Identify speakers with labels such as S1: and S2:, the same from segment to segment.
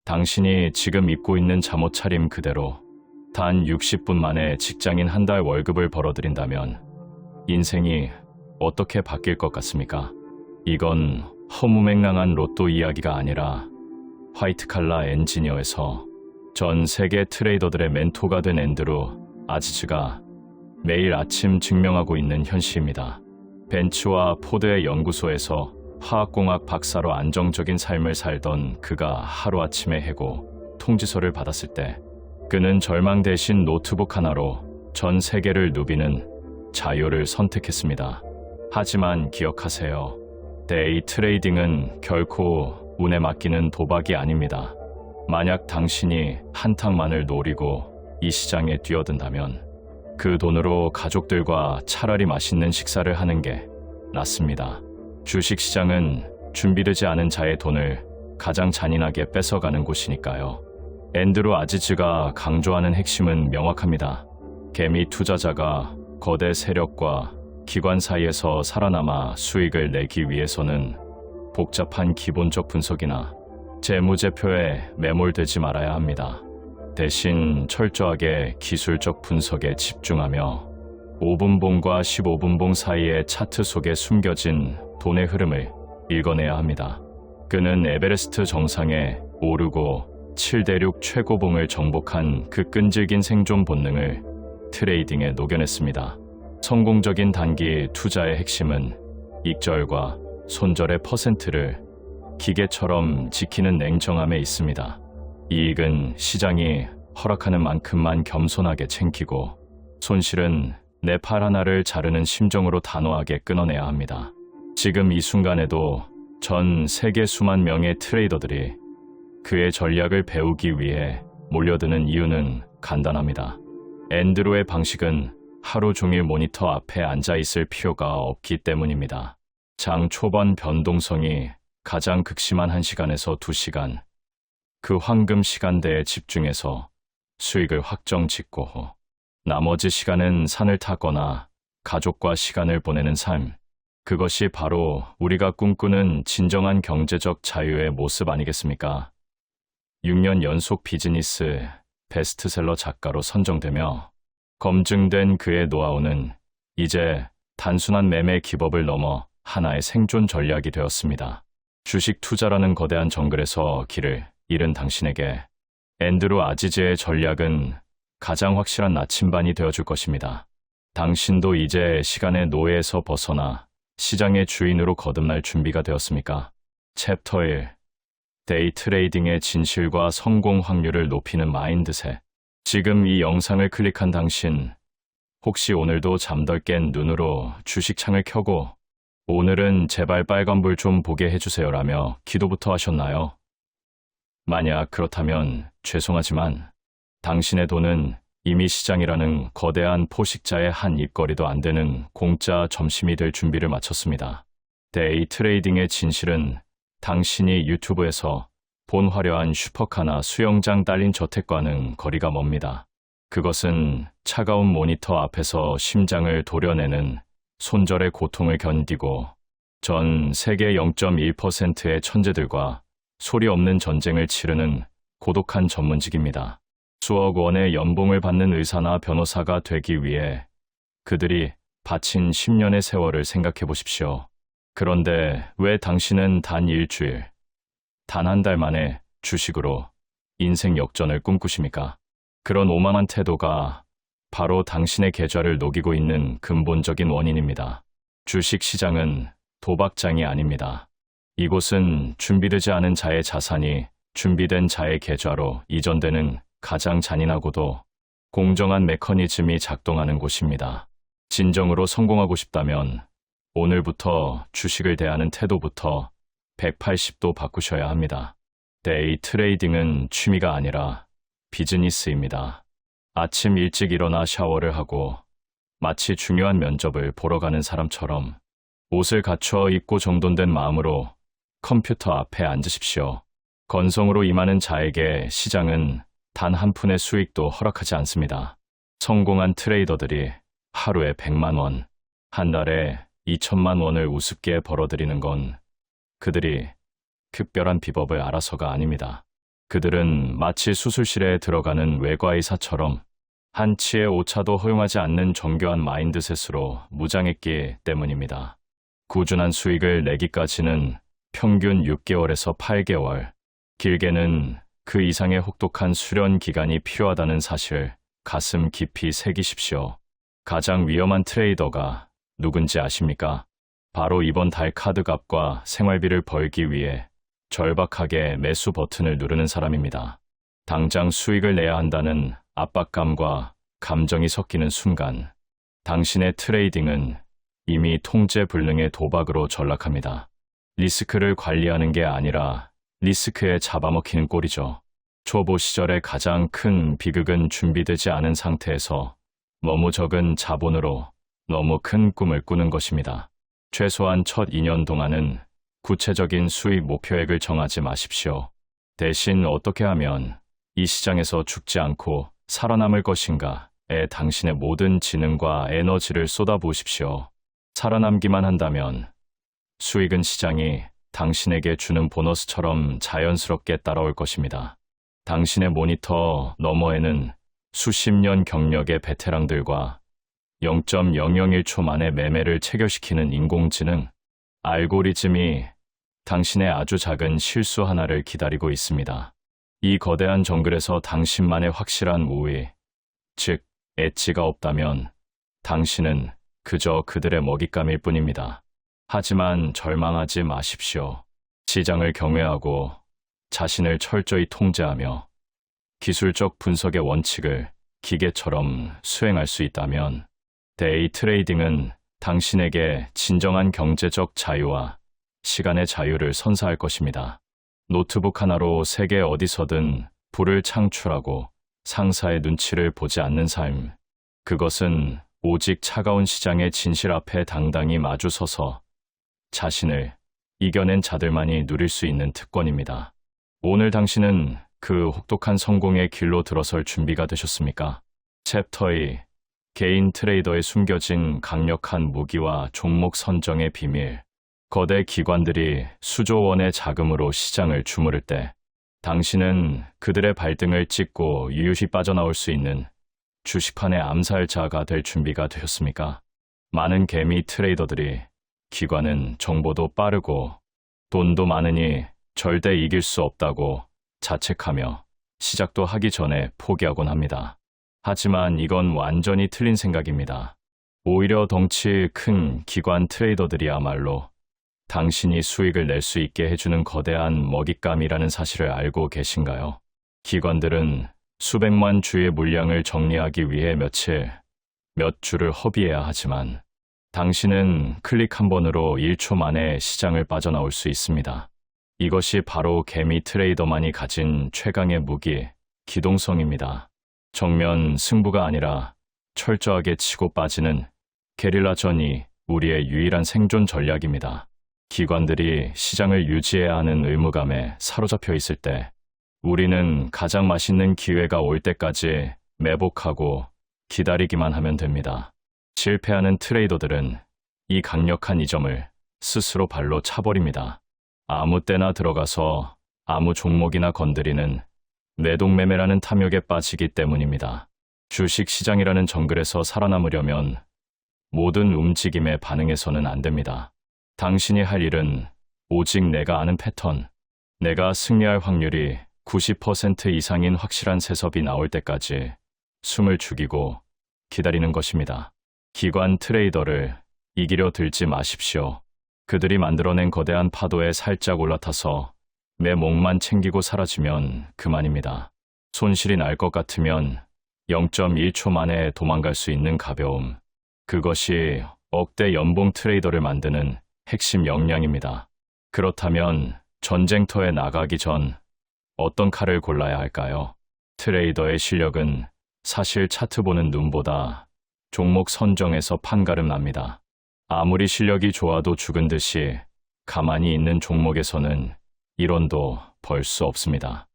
S1: 당신이 지금 입고 있는 잠옷 차림 그대로 단 60분 만에 직장인 한 달 월급을 벌어들인다면 인생이 어떻게 바뀔 것 같습니까? 이건 허무맹랑한 로또 이야기가 아니라 화이트칼라 엔지니어에서 전 세계 트레이더들의 멘토가 된 앤드루 아지즈가 매일 아침 증명하고 있는 현실입니다. 벤츠와 포드의 연구소에서 화학공학 박사로 안정적인 삶을 살던 그가 하루아침에 해고 통지서를 받았을 때 그는 절망 대신 노트북 하나로 전 세계를 누비는 자유를 선택했습니다. 하지만 기억하세요. 데이 트레이딩은 결코 운에 맡기는 도박이 아닙니다. 만약 당신이 한탕만을 노리고 이 시장에 뛰어든다면 그 돈으로 가족들과 차라리 맛있는 식사를 하는 게 낫습니다. 주식시장은 준비되지 않은 자의 돈을 가장 잔인하게 뺏어가는 곳이니까요. 앤드루 아지즈가 강조하는 핵심은 명확합니다. 개미 투자자가 거대 세력과 기관 사이에서 살아남아 수익을 내기 위해서는 복잡한 기본적 분석이나 재무제표에 매몰되지 말아야 합니다. 대신 철저하게 기술적 분석에 집중하며 5분봉과 15분봉 사이의 차트 속에 숨겨진 돈의 흐름을 읽어내야 합니다. 그는 에베레스트 정상에 오르고 7대륙 최고봉을 정복한 그 끈질긴 생존 본능을 트레이딩에 녹여냈습니다. 성공적인 단기 투자의 핵심은 익절과 손절의 퍼센트를 기계처럼 지키는 냉정함에 있습니다. 이익은 시장이 허락하는 만큼만 겸손하게 챙기고 손실은 내 팔 하나를 자르는 심정으로 단호하게 끊어내야 합니다. 지금 이 순간에도 전 세계 수만 명의 트레이더들이 그의 전략을 배우기 위해 몰려드는 이유는 간단합니다. 앤드루의 방식은 하루 종일 모니터 앞에 앉아 있을 필요가 없기 때문입니다. 장 초반 변동성이 가장 극심한 1시간에서 2시간, 그 황금 시간대에 집중해서 수익을 확정 짓고 나머지 시간은 산을 타거나 가족과 시간을 보내는 삶, 그것이 바로 우리가 꿈꾸는 진정한 경제적 자유의 모습 아니겠습니까? 6년 연속 비즈니스 베스트셀러 작가로 선정되며 검증된 그의 노하우는 이제 단순한 매매 기법을 넘어 하나의 생존 전략이 되었습니다. 주식 투자라는 거대한 정글에서 길을 잃은 당신에게 앤드루 아지즈의 전략은 가장 확실한 나침반이 되어줄 것입니다. 당신도 이제 시간의 노예에서 벗어나 시장의 주인으로 거듭날 준비가 되었습니까? 챕터 1. 데이 트레이딩의 진실과 성공 확률을 높이는 마인드셋. 지금 이 영상을 클릭한 당신, 혹시 오늘도 잠덜 깬 눈으로 주식창을 켜고 오늘은 제발 빨간불 좀 보게 해주세요라며 기도부터 하셨나요? 만약 그렇다면 죄송하지만 당신의 돈은 이미 시장이라는 거대한 포식자의 한 입거리도 안 되는 공짜 점심이 될 준비를 마쳤습니다. 데이 트레이딩의 진실은 당신이 유튜브에서 본 화려한 슈퍼카나 수영장 딸린 저택과는 거리가 멉니다. 그것은 차가운 모니터 앞에서 심장을 도려내는 손절의 고통을 견디고 전 세계 0.1%의 천재들과 소리 없는 전쟁을 치르는 고독한 전문직입니다. 수억 원의 연봉을 받는 의사나 변호사가 되기 위해 그들이 바친 10년의 세월을 생각해 보십시오. 그런데 왜 당신은 단 일주일, 단 한 달 만에 주식으로 인생 역전을 꿈꾸십니까? 그런 오만한 태도가 바로 당신의 계좌를 녹이고 있는 근본적인 원인입니다. 주식 시장은 도박장이 아닙니다. 이곳은 준비되지 않은 자의 자산이 준비된 자의 계좌로 이전되는 가장 잔인하고도 공정한 메커니즘이 작동하는 곳입니다. 진정으로 성공하고 싶다면 오늘부터 주식을 대하는 태도부터 180도 바꾸셔야 합니다. 데이 트레이딩은 취미가 아니라 비즈니스입니다. 아침 일찍 일어나 샤워를 하고 마치 중요한 면접을 보러 가는 사람처럼 옷을 갖춰 입고 정돈된 마음으로 컴퓨터 앞에 앉으십시오. 건성으로 임하는 자에게 시장은 단 한 푼의 수익도 허락하지 않습니다. 성공한 트레이더들이 하루에 100만 원, 한 달에 2천만 원을 우습게 벌어들이는 건 그들이 특별한 비법을 알아서가 아닙니다. 그들은 마치 수술실에 들어가는 외과의사처럼 한치의 오차도 허용하지 않는 정교한 마인드셋으로 무장했기 때문입니다. 꾸준한 수익을 내기까지는 평균 6개월에서 8개월, 길게는 그 이상의 혹독한 수련 기간이 필요하다는 사실 가슴 깊이 새기십시오. 가장 위험한 트레이더가 누군지 아십니까? 바로 이번 달 카드값과 생활비를 벌기 위해 절박하게 매수 버튼을 누르는 사람입니다. 당장 수익을 내야 한다는 압박감과 감정이 섞이는 순간 당신의 트레이딩은 이미 통제 불능의 도박으로 전락합니다. 리스크를 관리하는 게 아니라 리스크에 잡아먹히는 꼴이죠. 초보 시절의 가장 큰 비극은 준비되지 않은 상태에서 너무 적은 자본으로 너무 큰 꿈을 꾸는 것입니다. 최소한 첫 2년 동안은 구체적인 수익 목표액을 정하지 마십시오. 대신 어떻게 하면 이 시장에서 죽지 않고 살아남을 것인가에 당신의 모든 지능과 에너지를 쏟아부으십시오. 살아남기만 한다면 수익은 시장이 당신에게 주는 보너스처럼 자연스럽게 따라올 것입니다. 당신의 모니터 너머에는 수십 년 경력의 베테랑들과 0.001초 만에 매매를 체결시키는 인공지능, 알고리즘이 당신의 아주 작은 실수 하나를 기다리고 있습니다. 이 거대한 정글에서 당신만의 확실한 우위, 즉 엣지가 없다면 당신은 그저 그들의 먹잇감일 뿐입니다. 하지만 절망하지 마십시오. 시장을 경외하고 자신을 철저히 통제하며 기술적 분석의 원칙을 기계처럼 수행할 수 있다면 데이 트레이딩은 당신에게 진정한 경제적 자유와 시간의 자유를 선사할 것입니다. 노트북 하나로 세계 어디서든 부를 창출하고 상사의 눈치를 보지 않는 삶, 그것은 오직 차가운 시장의 진실 앞에 당당히 마주서서 자신을 이겨낸 자들만이 누릴 수 있는 특권입니다. 오늘 당신은 그 혹독한 성공의 길로 들어설 준비가 되셨습니까? 챕터 2. 개인 트레이더에 숨겨진 강력한 무기와 종목 선정의 비밀. 거대 기관들이 수조 원의 자금으로 시장을 주무를 때 당신은 그들의 발등을 찍고 유유히 빠져나올 수 있는 주식판의 암살자가 될 준비가 되셨습니까? 많은 개미 트레이더들이 기관은 정보도 빠르고 돈도 많으니 절대 이길 수 없다고 자책하며 시작도 하기 전에 포기하곤 합니다. 하지만 이건 완전히 틀린 생각입니다. 오히려 덩치 큰 기관 트레이더들이야말로 당신이 수익을 낼 수 있게 해주는 거대한 먹잇감이라는 사실을 알고 계신가요? 기관들은 수백만 주의 물량을 정리하기 위해 며칠, 몇 주를 허비해야 하지만 당신은 클릭 한 번으로 1초 만에 시장을 빠져나올 수 있습니다. 이것이 바로 개미 트레이더만이 가진 최강의 무기, 기동성입니다. 정면 승부가 아니라 철저하게 치고 빠지는 게릴라전이 우리의 유일한 생존 전략입니다. 기관들이 시장을 유지해야 하는 의무감에 사로잡혀 있을 때 우리는 가장 맛있는 기회가 올 때까지 매복하고 기다리기만 하면 됩니다. 실패하는 트레이더들은 이 강력한 이점을 스스로 발로 차버립니다. 아무 때나 들어가서 아무 종목이나 건드리는 매동매매라는 탐욕에 빠지기 때문입니다. 주식시장이라는 정글에서 살아남으려면 모든 움직임에 반응해서는 안 됩니다. 당신이 할 일은 오직 내가 아는 패턴, 내가 승리할 확률이 90% 이상인 확실한 세섭이 나올 때까지 숨을 죽이고 기다리는 것입니다. 기관 트레이더를 이기려 들지 마십시오. 그들이 만들어낸 거대한 파도에 살짝 올라타서 내 목만 챙기고 사라지면 그만입니다. 손실이 날 것 같으면 0.1초 만에 도망갈 수 있는 가벼움. 그것이 억대 연봉 트레이더를 만드는 핵심 역량입니다. 그렇다면 전쟁터에 나가기 전 어떤 칼을 골라야 할까요? 트레이더의 실력은 사실 차트 보는 눈보다 종목 선정에서 판가름 납니다. 아무리 실력이 좋아도 죽은 듯이 가만히 있는 종목에서는 1원도 벌 수 없습니다.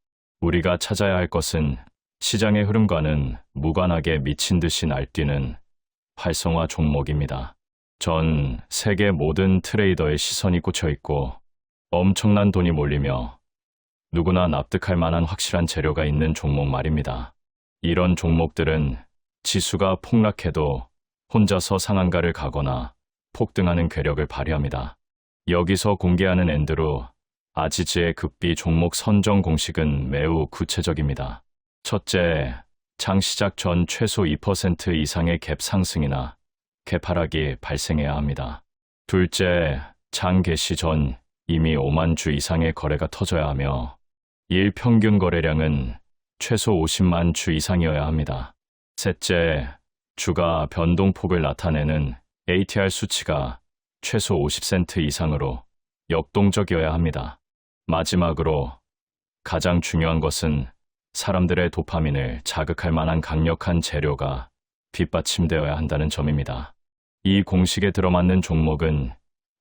S1: 우리가 찾아야 할 것은 시장의 흐름과는 무관하게 미친 듯이 날뛰는 활성화 종목입니다. 전 세계 모든 트레이더의 시선이 꽂혀 있고 엄청난 돈이 몰리며 누구나 납득할 만한 확실한 재료가 있는 종목 말입니다. 이런 종목들은 지수가 폭락해도 혼자서 상한가를 가거나 폭등하는 괴력을 발휘합니다. 여기서 공개하는 앤드루 아지즈의 극비 종목 선정 공식은 매우 구체적입니다. 첫째, 장 시작 전 최소 2% 이상의 갭 상승이나 갭 하락이 발생해야 합니다. 둘째, 장 개시 전 이미 5만 주 이상의 거래가 터져야 하며 일 평균 거래량은 최소 50만 주 이상이어야 합니다. 셋째, 주가 변동폭을 나타내는 ATR 수치가 최소 50센트 이상으로 역동적이어야 합니다. 마지막으로 가장 중요한 것은 사람들의 도파민을 자극할 만한 강력한 재료가 뒷받침되어야 한다는 점입니다. 이 공식에 들어맞는 종목은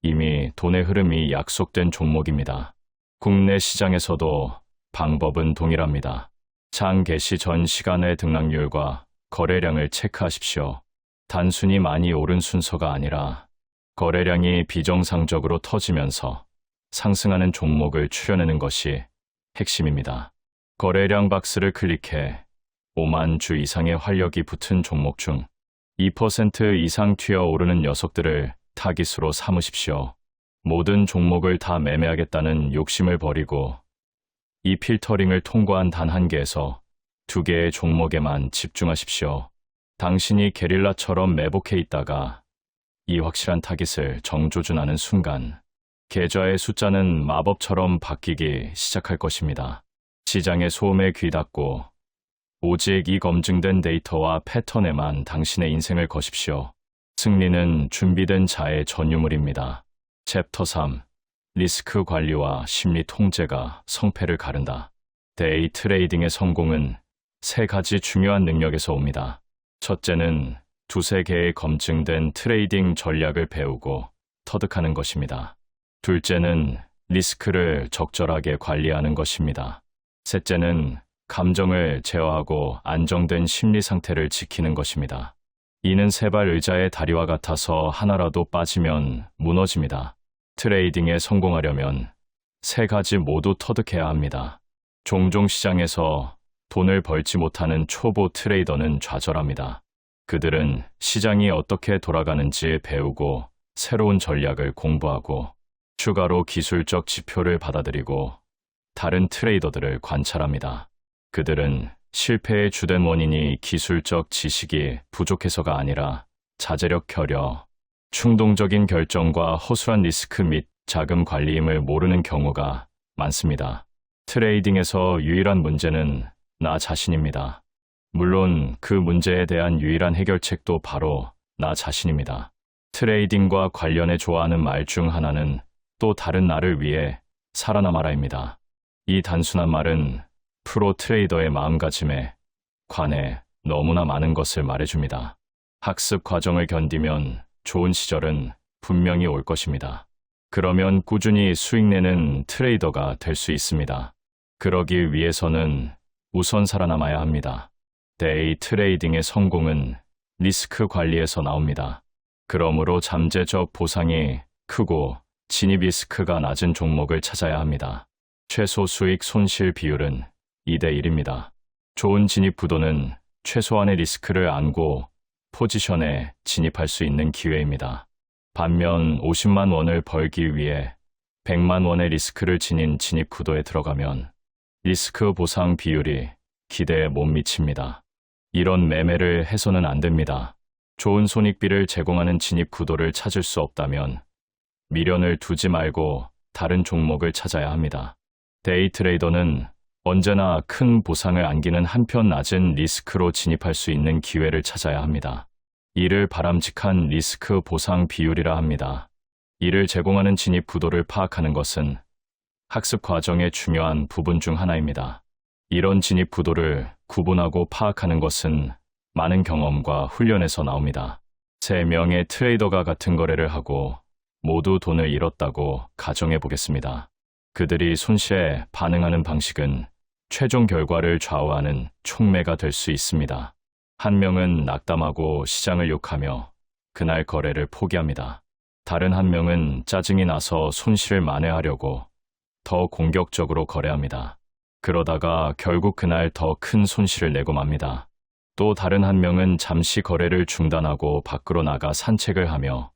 S1: 이미 돈의 흐름이 약속된 종목입니다. 국내 시장에서도 방법은 동일합니다. 장 개시 전 시간의 등락률과 거래량을 체크하십시오. 단순히 많이 오른 순서가 아니라 거래량이 비정상적으로 터지면서 상승하는 종목을 추려내는 것이 핵심입니다. 거래량 박스를 클릭해 5만 주 이상의 활력이 붙은 종목 중 2% 이상 튀어오르는 녀석들을 타깃으로 삼으십시오. 모든 종목을 다 매매하겠다는 욕심을 버리고 이 필터링을 통과한 단 한 개에서 2개의 종목에만 집중하십시오. 당신이 게릴라처럼 매복해 있다가 이 확실한 타깃을 정조준하는 순간 계좌의 숫자는 마법처럼 바뀌기 시작할 것입니다. 시장의 소음에 귀 닫고 오직 이 검증된 데이터와 패턴에만 당신의 인생을 거십시오. 승리는 준비된 자의 전유물입니다. 챕터 3. 리스크 관리와 심리 통제가 성패를 가른다. 데이 트레이딩의 성공은 3가지 중요한 능력에서 옵니다. 첫째는 2-3개의 검증된 트레이딩 전략을 배우고 터득하는 것입니다. 둘째는 리스크를 적절하게 관리하는 것입니다. 셋째는 감정을 제어하고 안정된 심리 상태를 지키는 것입니다. 이는 세발 의자의 다리와 같아서 하나라도 빠지면 무너집니다. 트레이딩에 성공하려면 3가지 모두 터득해야 합니다. 종종 시장에서 돈을 벌지 못하는 초보 트레이더는 좌절합니다. 그들은 시장이 어떻게 돌아가는지 배우고 새로운 전략을 공부하고 추가로 기술적 지표를 받아들이고 다른 트레이더들을 관찰합니다. 그들은 실패의 주된 원인이 기술적 지식이 부족해서가 아니라 자제력 결여, 충동적인 결정과 허술한 리스크 및 자금 관리임을 모르는 경우가 많습니다. 트레이딩에서 유일한 문제는 나 자신입니다. 물론 그 문제에 대한 유일한 해결책도 바로 나 자신입니다. 트레이딩과 관련해 좋아하는 말 중 하나는 또 다른 나를 위해 살아남아라입니다. 이 단순한 말은 프로 트레이더의 마음가짐에 관해 너무나 많은 것을 말해줍니다. 학습 과정을 견디면 좋은 시절은 분명히 올 것입니다. 그러면 꾸준히 수익 내는 트레이더가 될 수 있습니다. 그러기 위해서는 우선 살아남아야 합니다. 데이 트레이딩의 성공은 리스크 관리에서 나옵니다. 그러므로 잠재적 보상이 크고 진입 리스크가 낮은 종목을 찾아야 합니다. 최소 수익 손실 비율은 2대1입니다. 좋은 진입 구도는 최소한의 리스크를 안고 포지션에 진입할 수 있는 기회입니다. 반면 50만 원을 벌기 위해 100만 원의 리스크를 지닌 진입 구도에 들어가면 리스크 보상 비율이 기대에 못 미칩니다. 이런 매매를 해서는 안 됩니다. 좋은 손익비를 제공하는 진입 구도를 찾을 수 없다면 미련을 두지 말고 다른 종목을 찾아야 합니다. 데이 트레이더는 언제나 큰 보상을 안기는 한편 낮은 리스크로 진입할 수 있는 기회를 찾아야 합니다. 이를 바람직한 리스크 보상 비율이라 합니다. 이를 제공하는 진입 구도를 파악하는 것은 학습 과정의 중요한 부분 중 하나입니다. 이런 진입 구도를 구분하고 파악하는 것은 많은 경험과 훈련에서 나옵니다. 3명의 트레이더가 같은 거래를 하고 모두 돈을 잃었다고 가정해 보겠습니다. 그들이 손실에 반응하는 방식은 최종 결과를 좌우하는 촉매가 될 수 있습니다. 한 명은 낙담하고 시장을 욕하며 그날 거래를 포기합니다. 다른 한 명은 짜증이 나서 손실을 만회하려고 더 공격적으로 거래합니다. 그러다가 결국 그날 더 큰 손실을 내고 맙니다. 또 다른 한 명은 잠시 거래를 중단하고 밖으로 나가 산책을 하며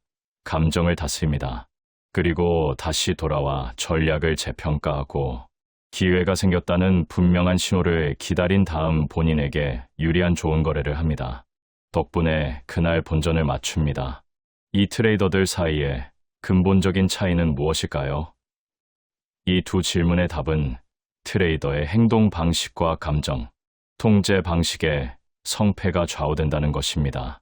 S1: 감정을 다스립니다. 그리고 다시 돌아와 전략을 재평가하고 기회가 생겼다는 분명한 신호를 기다린 다음 본인에게 유리한 좋은 거래를 합니다. 덕분에 그날 본전을 맞춥니다. 이 트레이더들 사이에 근본적인 차이는 무엇일까요? 이 두 질문의 답은 트레이더의 행동 방식과 감정, 통제 방식에 성패가 좌우된다는 것입니다.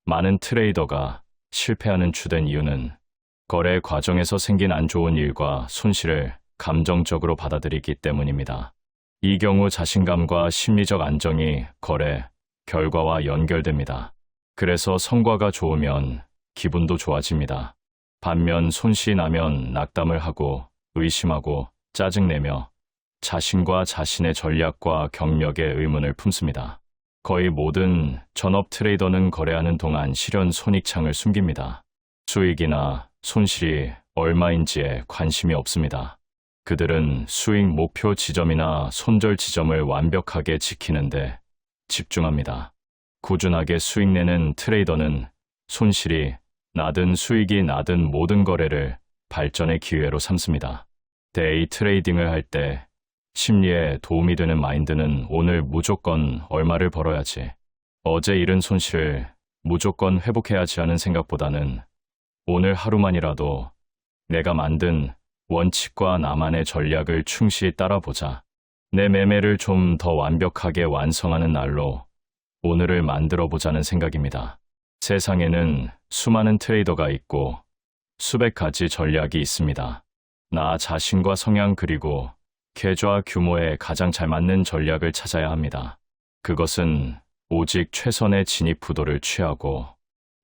S1: 많은 트레이더가 실패하는 주된 이유는 거래 과정에서 생긴 안 좋은 일과 손실을 감정적으로 받아들이기 때문입니다. 이 경우 자신감과 심리적 안정이 거래 결과와 연결됩니다. 그래서 성과가 좋으면 기분도 좋아집니다. 반면 손실이 나면 낙담을 하고 의심하고 짜증내며 자신과 자신의 전략과 경력에 의문을 품습니다. 거의 모든 전업 트레이더는 거래하는 동안 실현 손익창을 숨깁니다. 수익이나 손실이 얼마인지에 관심이 없습니다. 그들은 수익 목표 지점이나 손절 지점을 완벽하게 지키는데 집중합니다. 꾸준하게 수익 내는 트레이더는 손실이 나든 수익이 나든 모든 거래를 발전의 기회로 삼습니다. 데이 트레이딩을 할 때 심리에 도움이 되는 마인드는 오늘 무조건 얼마를 벌어야지, 어제 잃은 손실을 무조건 회복해야지 하는 생각보다는 오늘 하루만이라도 내가 만든 원칙과 나만의 전략을 충실히 따라보자. 내 매매를 좀 더 완벽하게 완성하는 날로 오늘을 만들어 보자는 생각입니다. 세상에는 수많은 트레이더가 있고 수백 가지 전략이 있습니다. 나 자신과 성향 그리고 계좌 규모에 가장 잘 맞는 전략을 찾아야 합니다. 그것은 오직 최선의 진입 구도를 취하고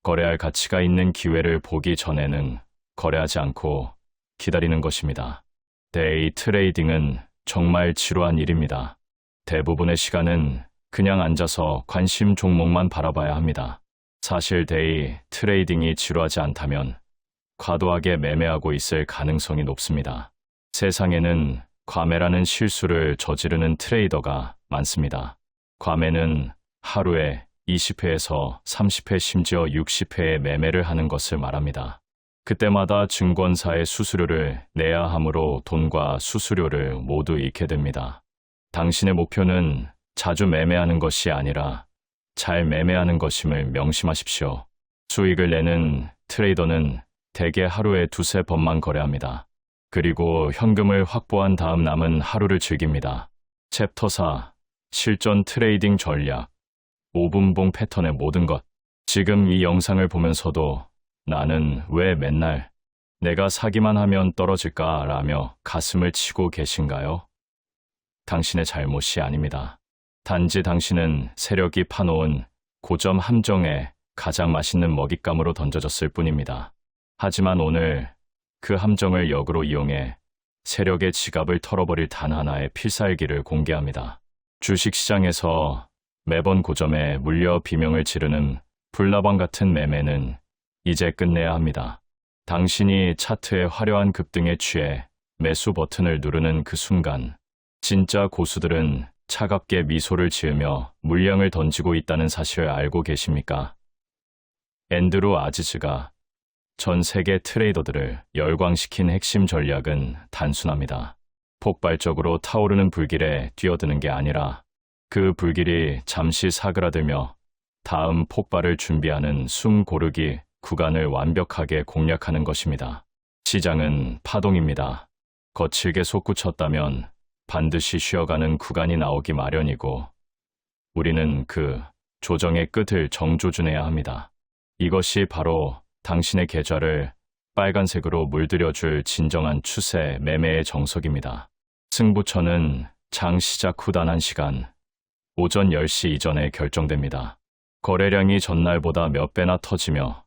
S1: 거래할 가치가 있는 기회를 보기 전에는 거래하지 않고 기다리는 것입니다. 데이 트레이딩은 정말 지루한 일입니다. 대부분의 시간은 그냥 앉아서 관심 종목만 바라봐야 합니다. 사실 데이 트레이딩이 지루하지 않다면 과도하게 매매하고 있을 가능성이 높습니다. 세상에는 과매라는 실수를 저지르는 트레이더가 많습니다. 과매는 하루에 20회에서 30회 심지어 60회의 매매를 하는 것을 말합니다. 그때마다 증권사의 수수료를 내야 하므로 돈과 수수료를 모두 잃게 됩니다. 당신의 목표는 자주 매매하는 것이 아니라 잘 매매하는 것임을 명심하십시오. 수익을 내는 트레이더는 대개 하루에 두세 번만 거래합니다. 그리고 현금을 확보한 다음 남은 하루를 즐깁니다. 챕터 4. 실전 트레이딩 전략 5분봉 패턴의 모든 것. 지금 이 영상을 보면서도 나는 왜 맨날 내가 사기만 하면 떨어질까 라며 가슴을 치고 계신가요? 당신의 잘못이 아닙니다. 단지 당신은 세력이 파놓은 고점 함정에 가장 맛있는 먹잇감으로 던져졌을 뿐입니다. 하지만 오늘 그 함정을 역으로 이용해 세력의 지갑을 털어버릴 단 하나의 필살기를 공개합니다. 주식시장에서 매번 고점에 물려 비명을 지르는 불나방 같은 매매는 이제 끝내야 합니다. 당신이 차트의 화려한 급등에 취해 매수 버튼을 누르는 그 순간 진짜 고수들은 차갑게 미소를 지으며 물량을 던지고 있다는 사실을 알고 계십니까? 앤드루 아지즈가 전 세계 트레이더들을 열광시킨 핵심 전략은 단순합니다. 폭발적으로 타오르는 불길에 뛰어드는 게 아니라 그 불길이 잠시 사그라들며 다음 폭발을 준비하는 숨 고르기 구간을 완벽하게 공략하는 것입니다. 시장은 파동입니다. 거칠게 솟구쳤다면 반드시 쉬어가는 구간이 나오기 마련이고 우리는 그 조정의 끝을 정조준해야 합니다. 이것이 바로 당신의 계좌를 빨간색으로 물들여줄 진정한 추세 매매의 정석입니다. 승부처는 장 시작 후 단 1시간, 오전 10시 이전에 결정됩니다. 거래량이 전날보다 몇 배나 터지며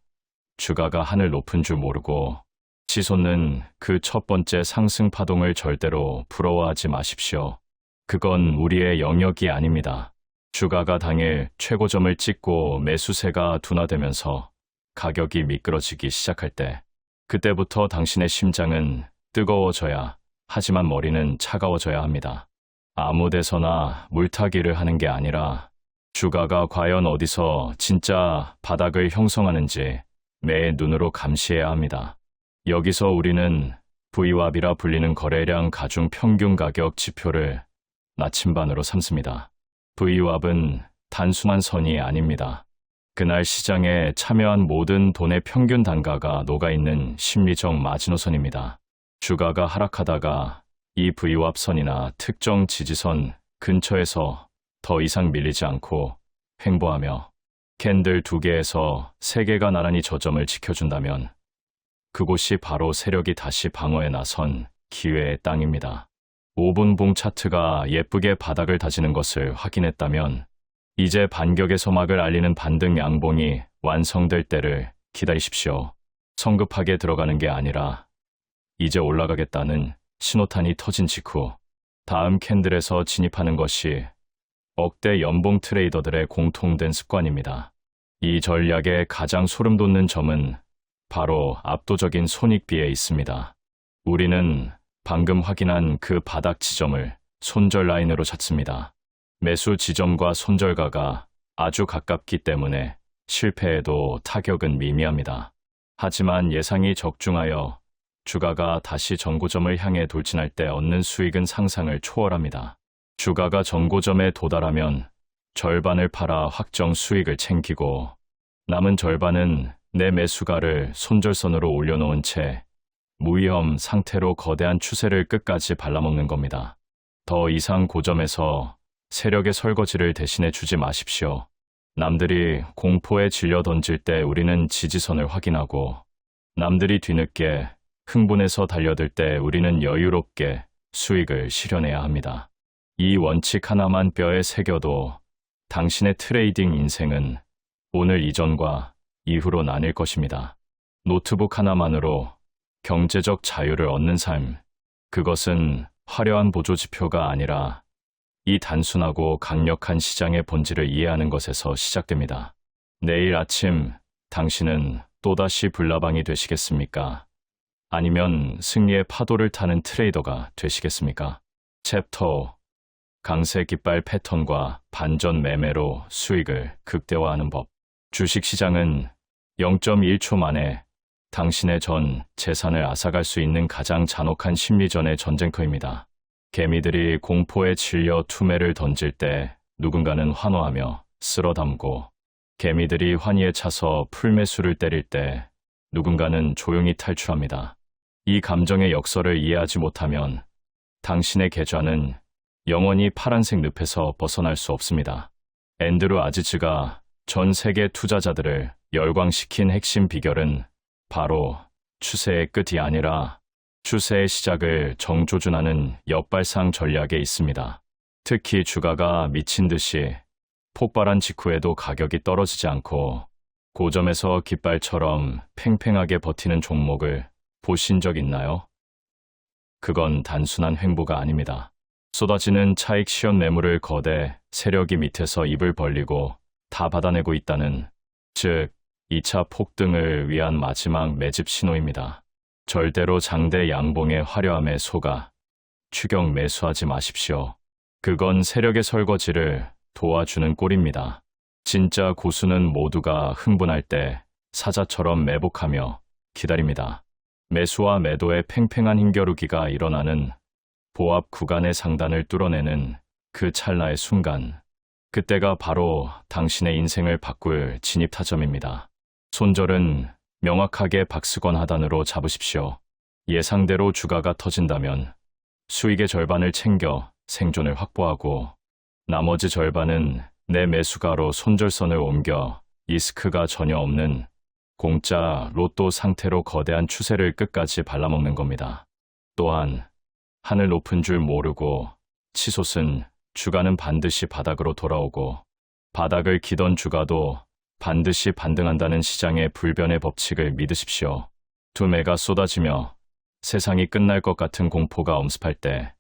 S1: 주가가 하늘 높은 줄 모르고 치솟는 그 첫 번째 상승 파동을 절대로 부러워하지 마십시오. 그건 우리의 영역이 아닙니다. 주가가 당일 최고점을 찍고 매수세가 둔화되면서 가격이 미끄러지기 시작할 때, 그때부터 당신의 심장은 뜨거워져야 하지만 머리는 차가워져야 합니다. 아무 데서나 물타기를 하는 게 아니라 주가가 과연 어디서 진짜 바닥을 형성하는지 매의 눈으로 감시해야 합니다. 여기서 우리는 VWAP이라 불리는 거래량 가중 평균 가격 지표를 나침반으로 삼습니다. VWAP은 단순한 선이 아닙니다. 그날 시장에 참여한 모든 돈의 평균 단가가 녹아있는 심리적 마지노선입니다. 주가가 하락하다가 이 VWAP 선이나 특정 지지선 근처에서 더 이상 밀리지 않고 횡보하며 캔들 2개에서 3개가 나란히 저점을 지켜준다면 그곳이 바로 세력이 다시 방어에 나선 기회의 땅입니다. 5분 봉 차트가 예쁘게 바닥을 다지는 것을 확인했다면 이제 반격의 서막을 알리는 반등 양봉이 완성될 때를 기다리십시오. 성급하게 들어가는 게 아니라 이제 올라가겠다는 신호탄이 터진 직후 다음 캔들에서 진입하는 것이 억대 연봉 트레이더들의 공통된 습관입니다. 이 전략의 가장 소름 돋는 점은 바로 압도적인 손익비에 있습니다. 우리는 방금 확인한 그 바닥 지점을 손절 라인으로 찾습니다. 매수 지점과 손절가가 아주 가깝기 때문에 실패해도 타격은 미미합니다. 하지만 예상이 적중하여 주가가 다시 전고점을 향해 돌진할 때 얻는 수익은 상상을 초월합니다. 주가가 전고점에 도달하면 절반을 팔아 확정 수익을 챙기고 남은 절반은 내 매수가를 손절선으로 올려놓은 채 무위험 상태로 거대한 추세를 끝까지 발라먹는 겁니다. 더 이상 고점에서 세력의 설거지를 대신해 주지 마십시오. 남들이 공포에 질려 던질 때 우리는 지지선을 확인하고 남들이 뒤늦게 흥분해서 달려들 때 우리는 여유롭게 수익을 실현해야 합니다. 이 원칙 하나만 뼈에 새겨도 당신의 트레이딩 인생은 오늘 이전과 이후로 나뉠 것입니다. 노트북 하나만으로 경제적 자유를 얻는 삶, 그것은 화려한 보조지표가 아니라 이 단순하고 강력한 시장의 본질을 이해하는 것에서 시작됩니다. 내일 아침 당신은 또다시 불나방이 되시겠습니까? 아니면 승리의 파도를 타는 트레이더가 되시겠습니까? 챕터 5. 강세 깃발 패턴과 반전 매매로 수익을 극대화하는 법. 주식시장은 0.1초 만에 당신의 전 재산을 앗아갈 수 있는 가장 잔혹한 심리전의 전쟁터입니다. 개미들이 공포에 질려 투매를 던질 때 누군가는 환호하며 쓸어담고 개미들이 환희에 차서 풀매수를 때릴 때 누군가는 조용히 탈출합니다. 이 감정의 역설을 이해하지 못하면 당신의 계좌는 영원히 파란색 늪에서 벗어날 수 없습니다. 앤드루 아지즈가 전 세계 투자자들을 열광시킨 핵심 비결은 바로 추세의 끝이 아니라 추세의 시작을 정조준하는 역발상 전략에 있습니다. 특히 주가가 미친 듯이 폭발한 직후에도 가격이 떨어지지 않고 고점에서 깃발처럼 팽팽하게 버티는 종목을 보신 적 있나요? 그건 단순한 횡보가 아닙니다. 쏟아지는 차익 시현 매물을 거대 세력이 밑에서 입을 벌리고 다 받아내고 있다는, 즉 2차 폭등을 위한 마지막 매집 신호입니다. 절대로 장대 양봉의 화려함에 속아 추격 매수하지 마십시오. 그건 세력의 설거지를 도와주는 꼴입니다. 진짜 고수는 모두가 흥분할 때 사자처럼 매복하며 기다립니다. 매수와 매도의 팽팽한 힘겨루기가 일어나는 보합 구간의 상단을 뚫어내는 그 찰나의 순간, 그때가 바로 당신의 인생을 바꿀 진입타점입니다. 손절은 명확하게 박스권 하단으로 잡으십시오. 예상대로 주가가 터진다면 수익의 절반을 챙겨 생존을 확보하고 나머지 절반은 내 매수가로 손절선을 옮겨 리스크가 전혀 없는 공짜 로또 상태로 거대한 추세를 끝까지 발라먹는 겁니다. 또한 하늘 높은 줄 모르고 치솟은 주가는 반드시 바닥으로 돌아오고 바닥을 기던 주가도 반드시 반등한다는 시장의 불변의 법칙을 믿으십시오. 투매가 쏟아지며 세상이 끝날 것 같은 공포가 엄습할 때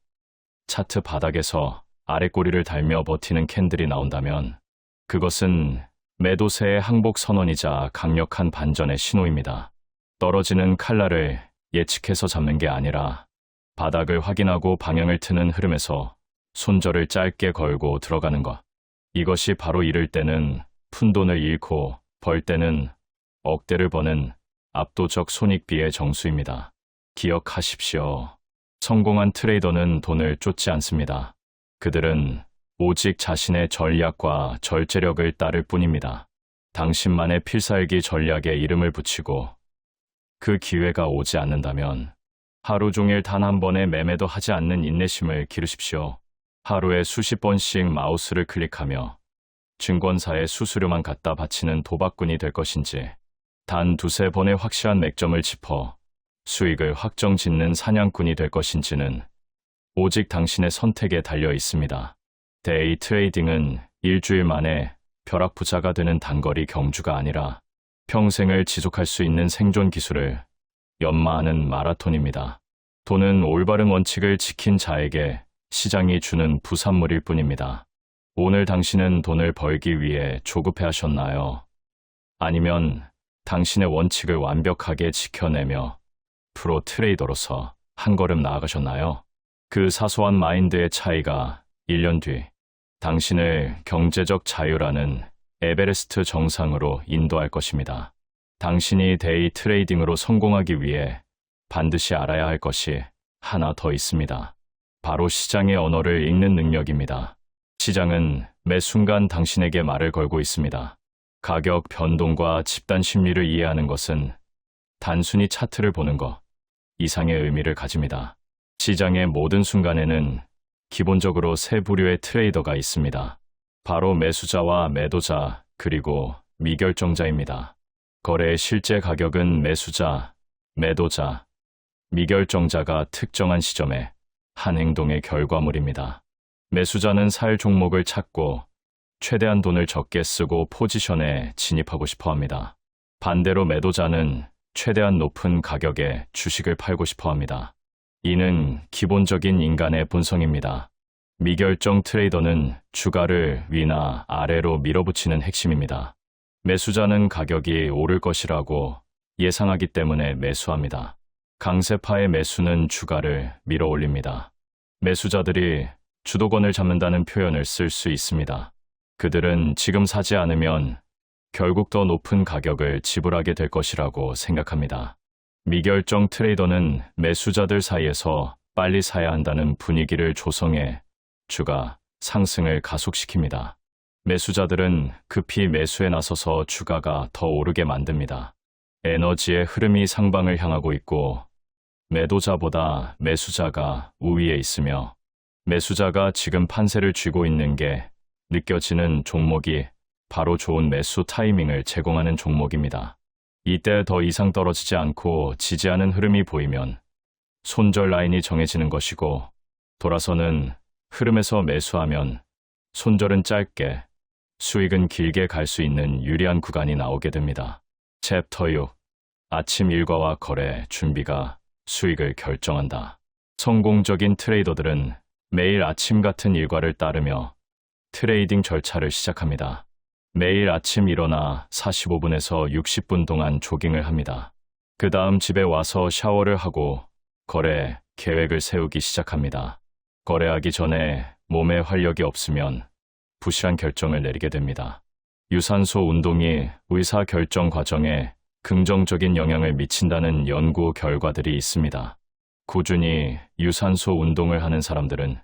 S1: 차트 바닥에서 아래 꼬리를 달며 버티는 캔들이 나온다면 그것은 매도세의 항복 선언이자 강력한 반전의 신호입니다. 떨어지는 칼날을 예측해서 잡는 게 아니라 바닥을 확인하고 방향을 트는 흐름에서 손절을 짧게 걸고 들어가는 것. 이것이 바로 잃을 때는 푼돈을 잃고 벌 때는 억대를 버는 압도적 손익비의 정수입니다. 기억하십시오. 성공한 트레이더는 돈을 쫓지 않습니다. 그들은 오직 자신의 전략과 절제력을 따를 뿐입니다. 당신만의 필살기 전략에 이름을 붙이고 그 기회가 오지 않는다면 하루 종일 단 한 번의 매매도 하지 않는 인내심을 기르십시오. 하루에 수십 번씩 마우스를 클릭하며 증권사에 수수료만 갖다 바치는 도박꾼이 될 것인지, 단 두세 번의 확실한 맥점을 짚어 수익을 확정 짓는 사냥꾼이 될 것인지는 오직 당신의 선택에 달려 있습니다. 데이 트레이딩은 일주일 만에 벼락부자가 되는 단거리 경주가 아니라 평생을 지속할 수 있는 생존 기술을 연마하는 마라톤입니다. 돈은 올바른 원칙을 지킨 자에게 시장이 주는 부산물일 뿐입니다. 오늘 당신은 돈을 벌기 위해 조급해 하셨나요? 아니면 당신의 원칙을 완벽하게 지켜내며 프로 트레이더로서 한 걸음 나아가셨나요? 그 사소한 마인드의 차이가 1년 뒤 당신을 경제적 자유라는 에베레스트 정상으로 인도할 것입니다. 당신이 데이 트레이딩으로 성공하기 위해 반드시 알아야 할 것이 하나 더 있습니다. 바로 시장의 언어를 읽는 능력입니다. 시장은 매 순간 당신에게 말을 걸고 있습니다. 가격 변동과 집단 심리를 이해하는 것은 단순히 차트를 보는 것 이상의 의미를 가집니다. 시장의 모든 순간에는 기본적으로 세 부류의 트레이더가 있습니다. 바로 매수자와 매도자, 그리고 미결정자입니다. 거래의 실제 가격은 매수자, 매도자, 미결정자가 특정한 시점에 한 행동의 결과물입니다. 매수자는 살 종목을 찾고 최대한 돈을 적게 쓰고 포지션에 진입하고 싶어 합니다. 반대로 매도자는 최대한 높은 가격에 주식을 팔고 싶어 합니다. 이는 기본적인 인간의 본성입니다. 미결정 트레이더는 주가를 위나 아래로 밀어붙이는 핵심입니다. 매수자는 가격이 오를 것이라고 예상하기 때문에 매수합니다. 강세파의 매수는 주가를 밀어 올립니다. 매수자들이 주도권을 잡는다는 표현을 쓸 수 있습니다. 그들은 지금 사지 않으면 결국 더 높은 가격을 지불하게 될 것이라고 생각합니다. 미결정 트레이더는 매수자들 사이에서 빨리 사야 한다는 분위기를 조성해 주가 상승을 가속시킵니다. 매수자들은 급히 매수에 나서서 주가가 더 오르게 만듭니다. 에너지의 흐름이 상방을 향하고 있고 매도자보다 매수자가 우위에 있으며 매수자가 지금 판세를 쥐고 있는 게 느껴지는 종목이 바로 좋은 매수 타이밍을 제공하는 종목입니다. 이때 더 이상 떨어지지 않고 지지하는 흐름이 보이면 손절 라인이 정해지는 것이고, 돌아서는 흐름에서 매수하면 손절은 짧게, 수익은 길게 갈 수 있는 유리한 구간이 나오게 됩니다. 챕터 6. 아침 일과와 거래 준비가 수익을 결정한다. 성공적인 트레이더들은 매일 아침 같은 일과를 따르며 트레이딩 절차를 시작합니다. 매일 아침 일어나 45분에서 60분 동안 조깅을 합니다. 그 다음 집에 와서 샤워를 하고 거래 계획을 세우기 시작합니다. 거래하기 전에 몸에 활력이 없으면 부실한 결정을 내리게 됩니다. 유산소 운동이 의사 결정 과정에 긍정적인 영향을 미친다는 연구 결과들이 있습니다. 꾸준히 유산소 운동을 하는 사람들은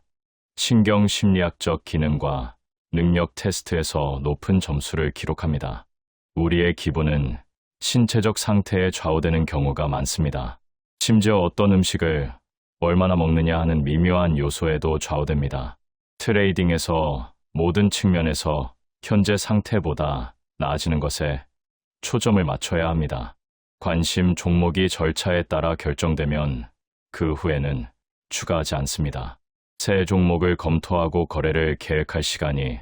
S1: 신경 심리학적 기능과 능력 테스트에서 높은 점수를 기록합니다. 우리의 기분은 신체적 상태에 좌우되는 경우가 많습니다. 심지어 어떤 음식을 얼마나 먹느냐 하는 미묘한 요소에도 좌우됩니다. 트레이딩에서 모든 측면에서 현재 상태보다 나아지는 것에 초점을 맞춰야 합니다. 관심 종목이 절차에 따라 결정되면 그 후에는 추가하지 않습니다. 새 종목을 검토하고 거래를 계획할 시간이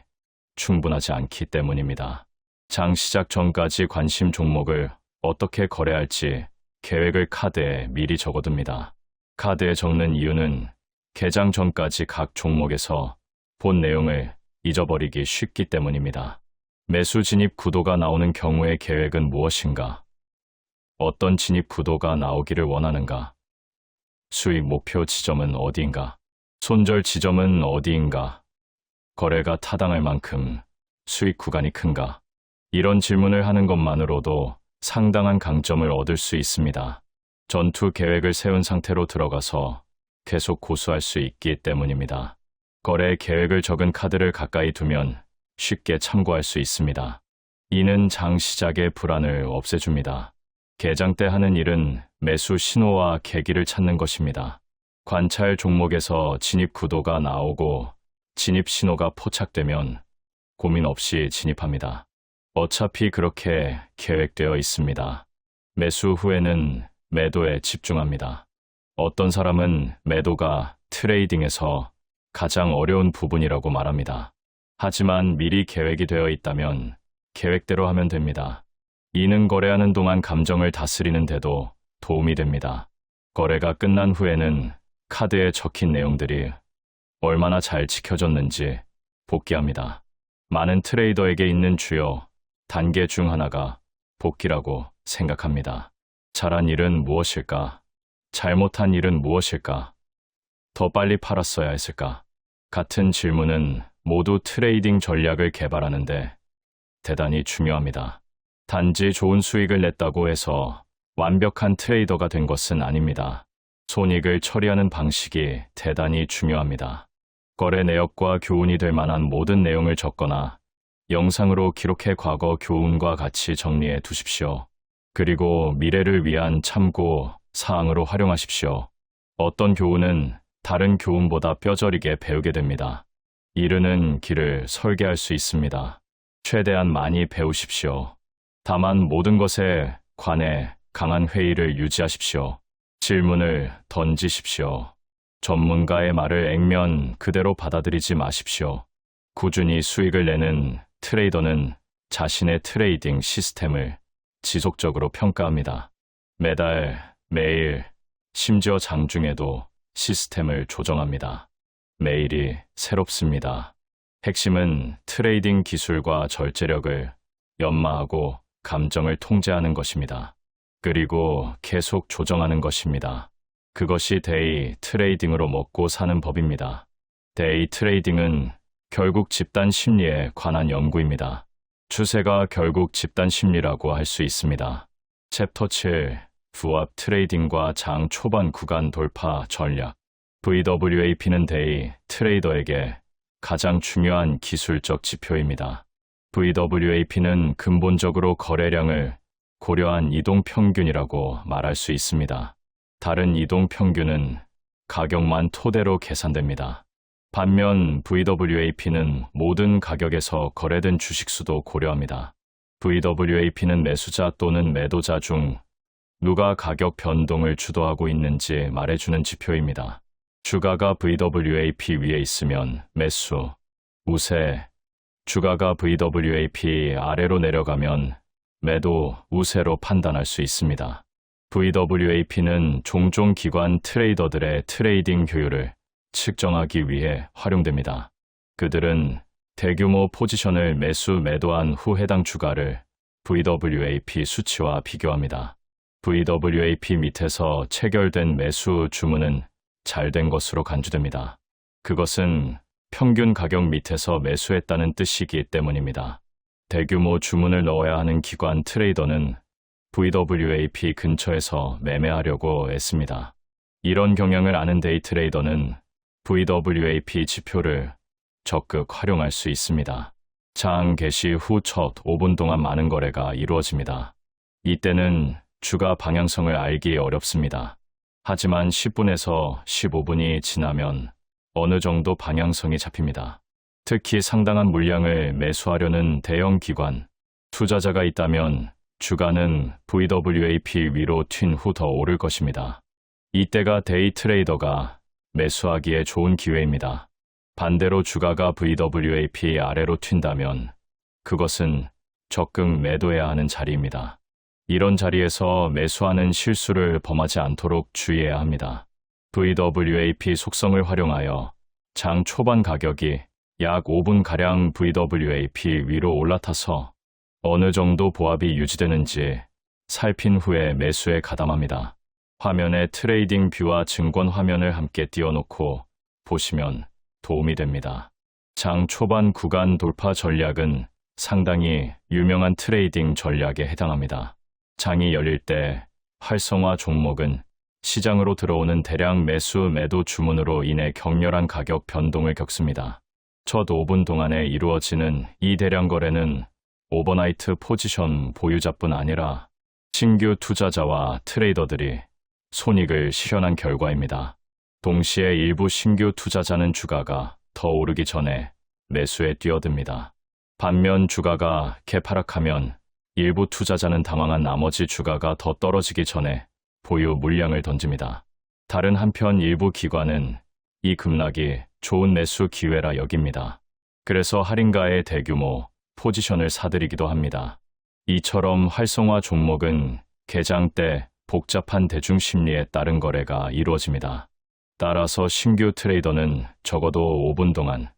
S1: 충분하지 않기 때문입니다. 장 시작 전까지 관심 종목을 어떻게 거래할지 계획을 카드에 미리 적어둡니다. 카드에 적는 이유는 개장 전까지 각 종목에서 본 내용을 잊어버리기 쉽기 때문입니다. 매수 진입 구도가 나오는 경우의 계획은 무엇인가? 어떤 진입 구도가 나오기를 원하는가? 수익 목표 지점은 어디인가? 손절 지점은 어디인가? 거래가 타당할 만큼 수익 구간이 큰가? 이런 질문을 하는 것만으로도 상당한 강점을 얻을 수 있습니다. 전투 계획을 세운 상태로 들어가서 계속 고수할 수 있기 때문입니다. 거래 계획을 적은 카드를 가까이 두면 쉽게 참고할 수 있습니다. 이는 장 시작의 불안을 없애줍니다. 개장 때 하는 일은 매수 신호와 계기를 찾는 것입니다. 관찰 종목에서 진입 구도가 나오고 진입 신호가 포착되면 고민 없이 진입합니다. 어차피 그렇게 계획되어 있습니다. 매수 후에는 매도에 집중합니다. 어떤 사람은 매도가 트레이딩에서 가장 어려운 부분이라고 말합니다. 하지만 미리 계획이 되어 있다면 계획대로 하면 됩니다. 이는 거래하는 동안 감정을 다스리는 데도 도움이 됩니다. 거래가 끝난 후에는 카드에 적힌 내용들이 얼마나 잘 지켜졌는지 복기합니다. 많은 트레이더에게 있는 주요 단계 중 하나가 복기라고 생각합니다. 잘한 일은 무엇일까? 잘못한 일은 무엇일까? 더 빨리 팔았어야 했을까? 같은 질문은 모두 트레이딩 전략을 개발하는데 대단히 중요합니다. 단지 좋은 수익을 냈다고 해서 완벽한 트레이더가 된 것은 아닙니다. 손익을 처리하는 방식이 대단히 중요합니다. 거래 내역과 교훈이 될 만한 모든 내용을 적거나 영상으로 기록해 과거 교훈과 같이 정리해 두십시오. 그리고 미래를 위한 참고 사항으로 활용하십시오. 어떤 교훈은 다른 교훈보다 뼈저리게 배우게 됩니다. 이르는 길을 설계할 수 있습니다. 최대한 많이 배우십시오. 다만 모든 것에 관해 강한 회의를 유지하십시오. 질문을 던지십시오. 전문가의 말을 액면 그대로 받아들이지 마십시오. 꾸준히 수익을 내는 트레이더는 자신의 트레이딩 시스템을 지속적으로 평가합니다. 매달, 매일, 심지어 장중에도 시스템을 조정합니다. 매일이 새롭습니다. 핵심은 트레이딩 기술과 절제력을 연마하고 감정을 통제하는 것입니다. 그리고 계속 조정하는 것입니다. 그것이 데이 트레이딩으로 먹고 사는 법입니다. 데이 트레이딩은 결국 집단 심리에 관한 연구입니다. 추세가 결국 집단 심리라고 할 수 있습니다. 챕터 7 부합 트레이딩과 장 초반 구간 돌파 전략. VWAP는 데이 트레이더에게 가장 중요한 기술적 지표입니다. VWAP는 근본적으로 거래량을 고려한 이동평균이라고 말할 수 있습니다. 다른 이동평균은 가격만 토대로 계산됩니다. 반면 VWAP는 모든 가격에서 거래된 주식수도 고려합니다. VWAP는 매수자 또는 매도자 중 누가 가격 변동을 주도하고 있는지 말해주는 지표입니다. 주가가 VWAP 위에 있으면 매수, 우세, 주가가 VWAP 아래로 내려가면 매도, 우세로 판단할 수 있습니다. VWAP는 종종 기관 트레이더들의 트레이딩 효율을 측정하기 위해 활용됩니다. 그들은 대규모 포지션을 매수, 매도한 후 해당 주가를 VWAP 수치와 비교합니다. VWAP 밑에서 체결된 매수 주문은 잘된 것으로 간주됩니다. 그것은 평균 가격 밑에서 매수했다는 뜻이기 때문입니다. 대규모 주문을 넣어야 하는 기관 트레이더는 VWAP 근처에서 매매하려고 애씁니다. 이런 경향을 아는 데이 트레이더는 VWAP 지표를 적극 활용할 수 있습니다. 장 개시 후 첫 5분 동안 많은 거래가 이루어집니다. 이때는 주가 방향성을 알기 어렵습니다. 하지만 10분에서 15분이 지나면 어느 정도 방향성이 잡힙니다. 특히 상당한 물량을 매수하려는 대형 기관, 투자자가 있다면 주가는 VWAP 위로 튄 후 더 오를 것입니다. 이때가 데이 트레이더가 매수하기에 좋은 기회입니다. 반대로 주가가 VWAP 아래로 튄다면 그것은 적극 매도해야 하는 자리입니다. 이런 자리에서 매수하는 실수를 범하지 않도록 주의해야 합니다. VWAP 속성을 활용하여 장 초반 가격이 약 5분가량 VWAP 위로 올라타서 어느 정도 보합이 유지되는지 살핀 후에 매수에 가담합니다. 화면에 트레이딩 뷰와 증권 화면을 함께 띄워놓고 보시면 도움이 됩니다. 장 초반 구간 돌파 전략은 상당히 유명한 트레이딩 전략에 해당합니다. 장이 열릴 때 활성화 종목은 시장으로 들어오는 대량 매수 매도 주문으로 인해 격렬한 가격 변동을 겪습니다. 첫 5분 동안에 이루어지는 이 대량 거래는 오버나이트 포지션 보유자뿐 아니라 신규 투자자와 트레이더들이 손익을 실현한 결과입니다. 동시에 일부 신규 투자자는 주가가 더 오르기 전에 매수에 뛰어듭니다. 반면 주가가 개파락하면 일부 투자자는 당황한 나머지 주가가 더 떨어지기 전에 보유 물량을 던집니다. 다른 한편 일부 기관은 이 급락이 좋은 매수 기회라 여깁니다. 그래서 할인가의 대규모 포지션을 사들이기도 합니다. 이처럼 활성화 종목은 개장 때 복잡한 대중 심리에 따른 거래가 이루어집니다. 따라서 신규 트레이더는 적어도 5분 동안,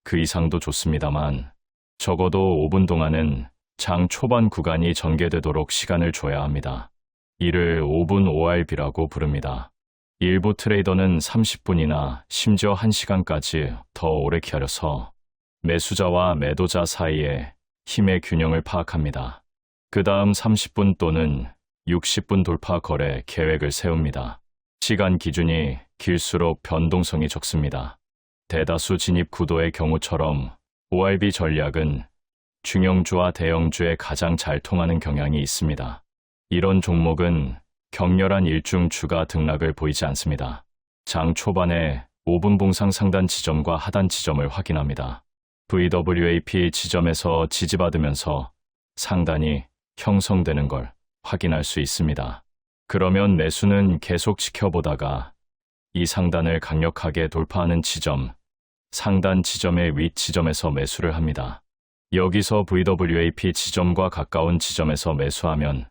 S1: 그 이상도 좋습니다만 적어도 5분 동안은 장 초반 구간이 전개되도록 시간을 줘야 합니다. 이를 5분 ORB라고 부릅니다. 일부 트레이더는 30분이나 심지어 1시간까지 더 오래 기다려서 매수자와 매도자 사이에 힘의 균형을 파악합니다. 그 다음 30분 또는 60분 돌파 거래 계획을 세웁니다. 시간 기준이 길수록 변동성이 적습니다. 대다수 진입 구도의 경우처럼 ORB 전략은 중형주와 대형주에 가장 잘 통하는 경향이 있습니다. 이런 종목은 격렬한 일중 주가 등락을 보이지 않습니다. 장 초반에 5분 봉상 상단 지점과 하단 지점을 확인합니다. VWAP 지점에서 지지받으면서 상단이 형성되는 걸 확인할 수 있습니다. 그러면 매수는 계속 지켜보다가 이 상단을 강력하게 돌파하는 지점, 상단 지점의 윗 지점에서 매수를 합니다. 여기서 VWAP 지점과 가까운 지점에서 매수하면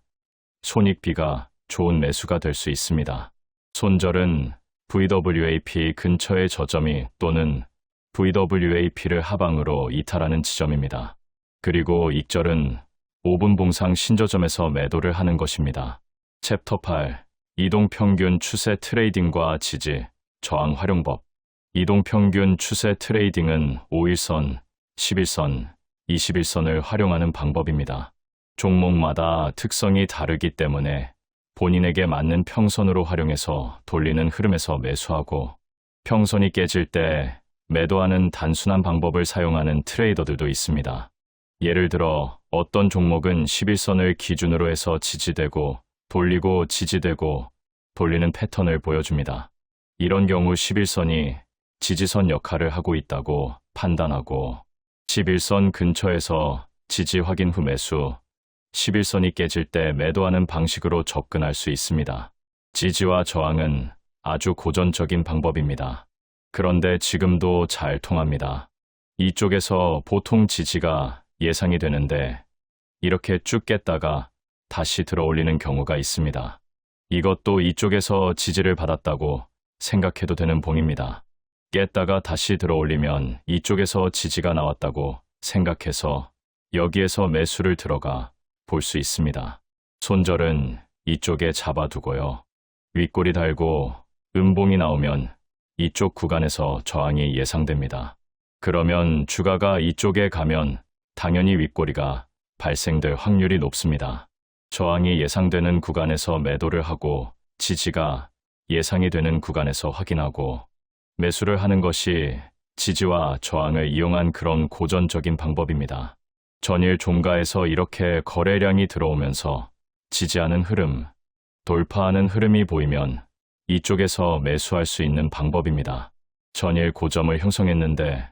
S1: 손익비가 좋은 매수가 될 수 있습니다. 손절은 VWAP 근처의 저점이 또는 VWAP를 하방으로 이탈하는 지점입니다. 그리고 익절은 5분 봉상 신저점에서 매도를 하는 것입니다. 챕터 8. 이동평균 추세 트레이딩과 지지, 저항 활용법. 이동평균 추세 트레이딩은 5일선, 11선, 21선을 활용하는 방법입니다. 종목마다 특성이 다르기 때문에 본인에게 맞는 평선으로 활용해서 돌리는 흐름에서 매수하고 평선이 깨질 때 매도하는 단순한 방법을 사용하는 트레이더들도 있습니다. 예를 들어 어떤 종목은 11선을 기준으로 해서 지지되고 돌리고 지지되고 돌리는 패턴을 보여줍니다. 이런 경우 11선이 지지선 역할을 하고 있다고 판단하고 11선 근처에서 지지 확인 후 매수, 11선이 깨질 때 매도하는 방식으로 접근할 수 있습니다. 지지와 저항은 아주 고전적인 방법입니다. 그런데 지금도 잘 통합니다. 이쪽에서 보통 지지가 예상이 되는데 이렇게 쭉 깼다가 다시 들어올리는 경우가 있습니다. 이것도 이쪽에서 지지를 받았다고 생각해도 되는 봉입니다. 깼다가 다시 들어올리면 이쪽에서 지지가 나왔다고 생각해서 여기에서 매수를 들어가 볼 수 있습니다. 손절은 이쪽에 잡아두고요. 윗꼬리 달고 음봉이 나오면 이쪽 구간에서 저항이 예상됩니다. 그러면 주가가 이쪽에 가면 당연히 윗꼬리가 발생될 확률이 높습니다. 저항이 예상되는 구간에서 매도를 하고 지지가 예상이 되는 구간에서 확인하고 매수를 하는 것이 지지와 저항을 이용한 그런 고전적인 방법입니다. 전일 종가에서 이렇게 거래량이 들어오면서 지지하는 흐름, 돌파하는 흐름이 보이면 이쪽에서 매수할 수 있는 방법입니다. 전일 고점을 형성했는데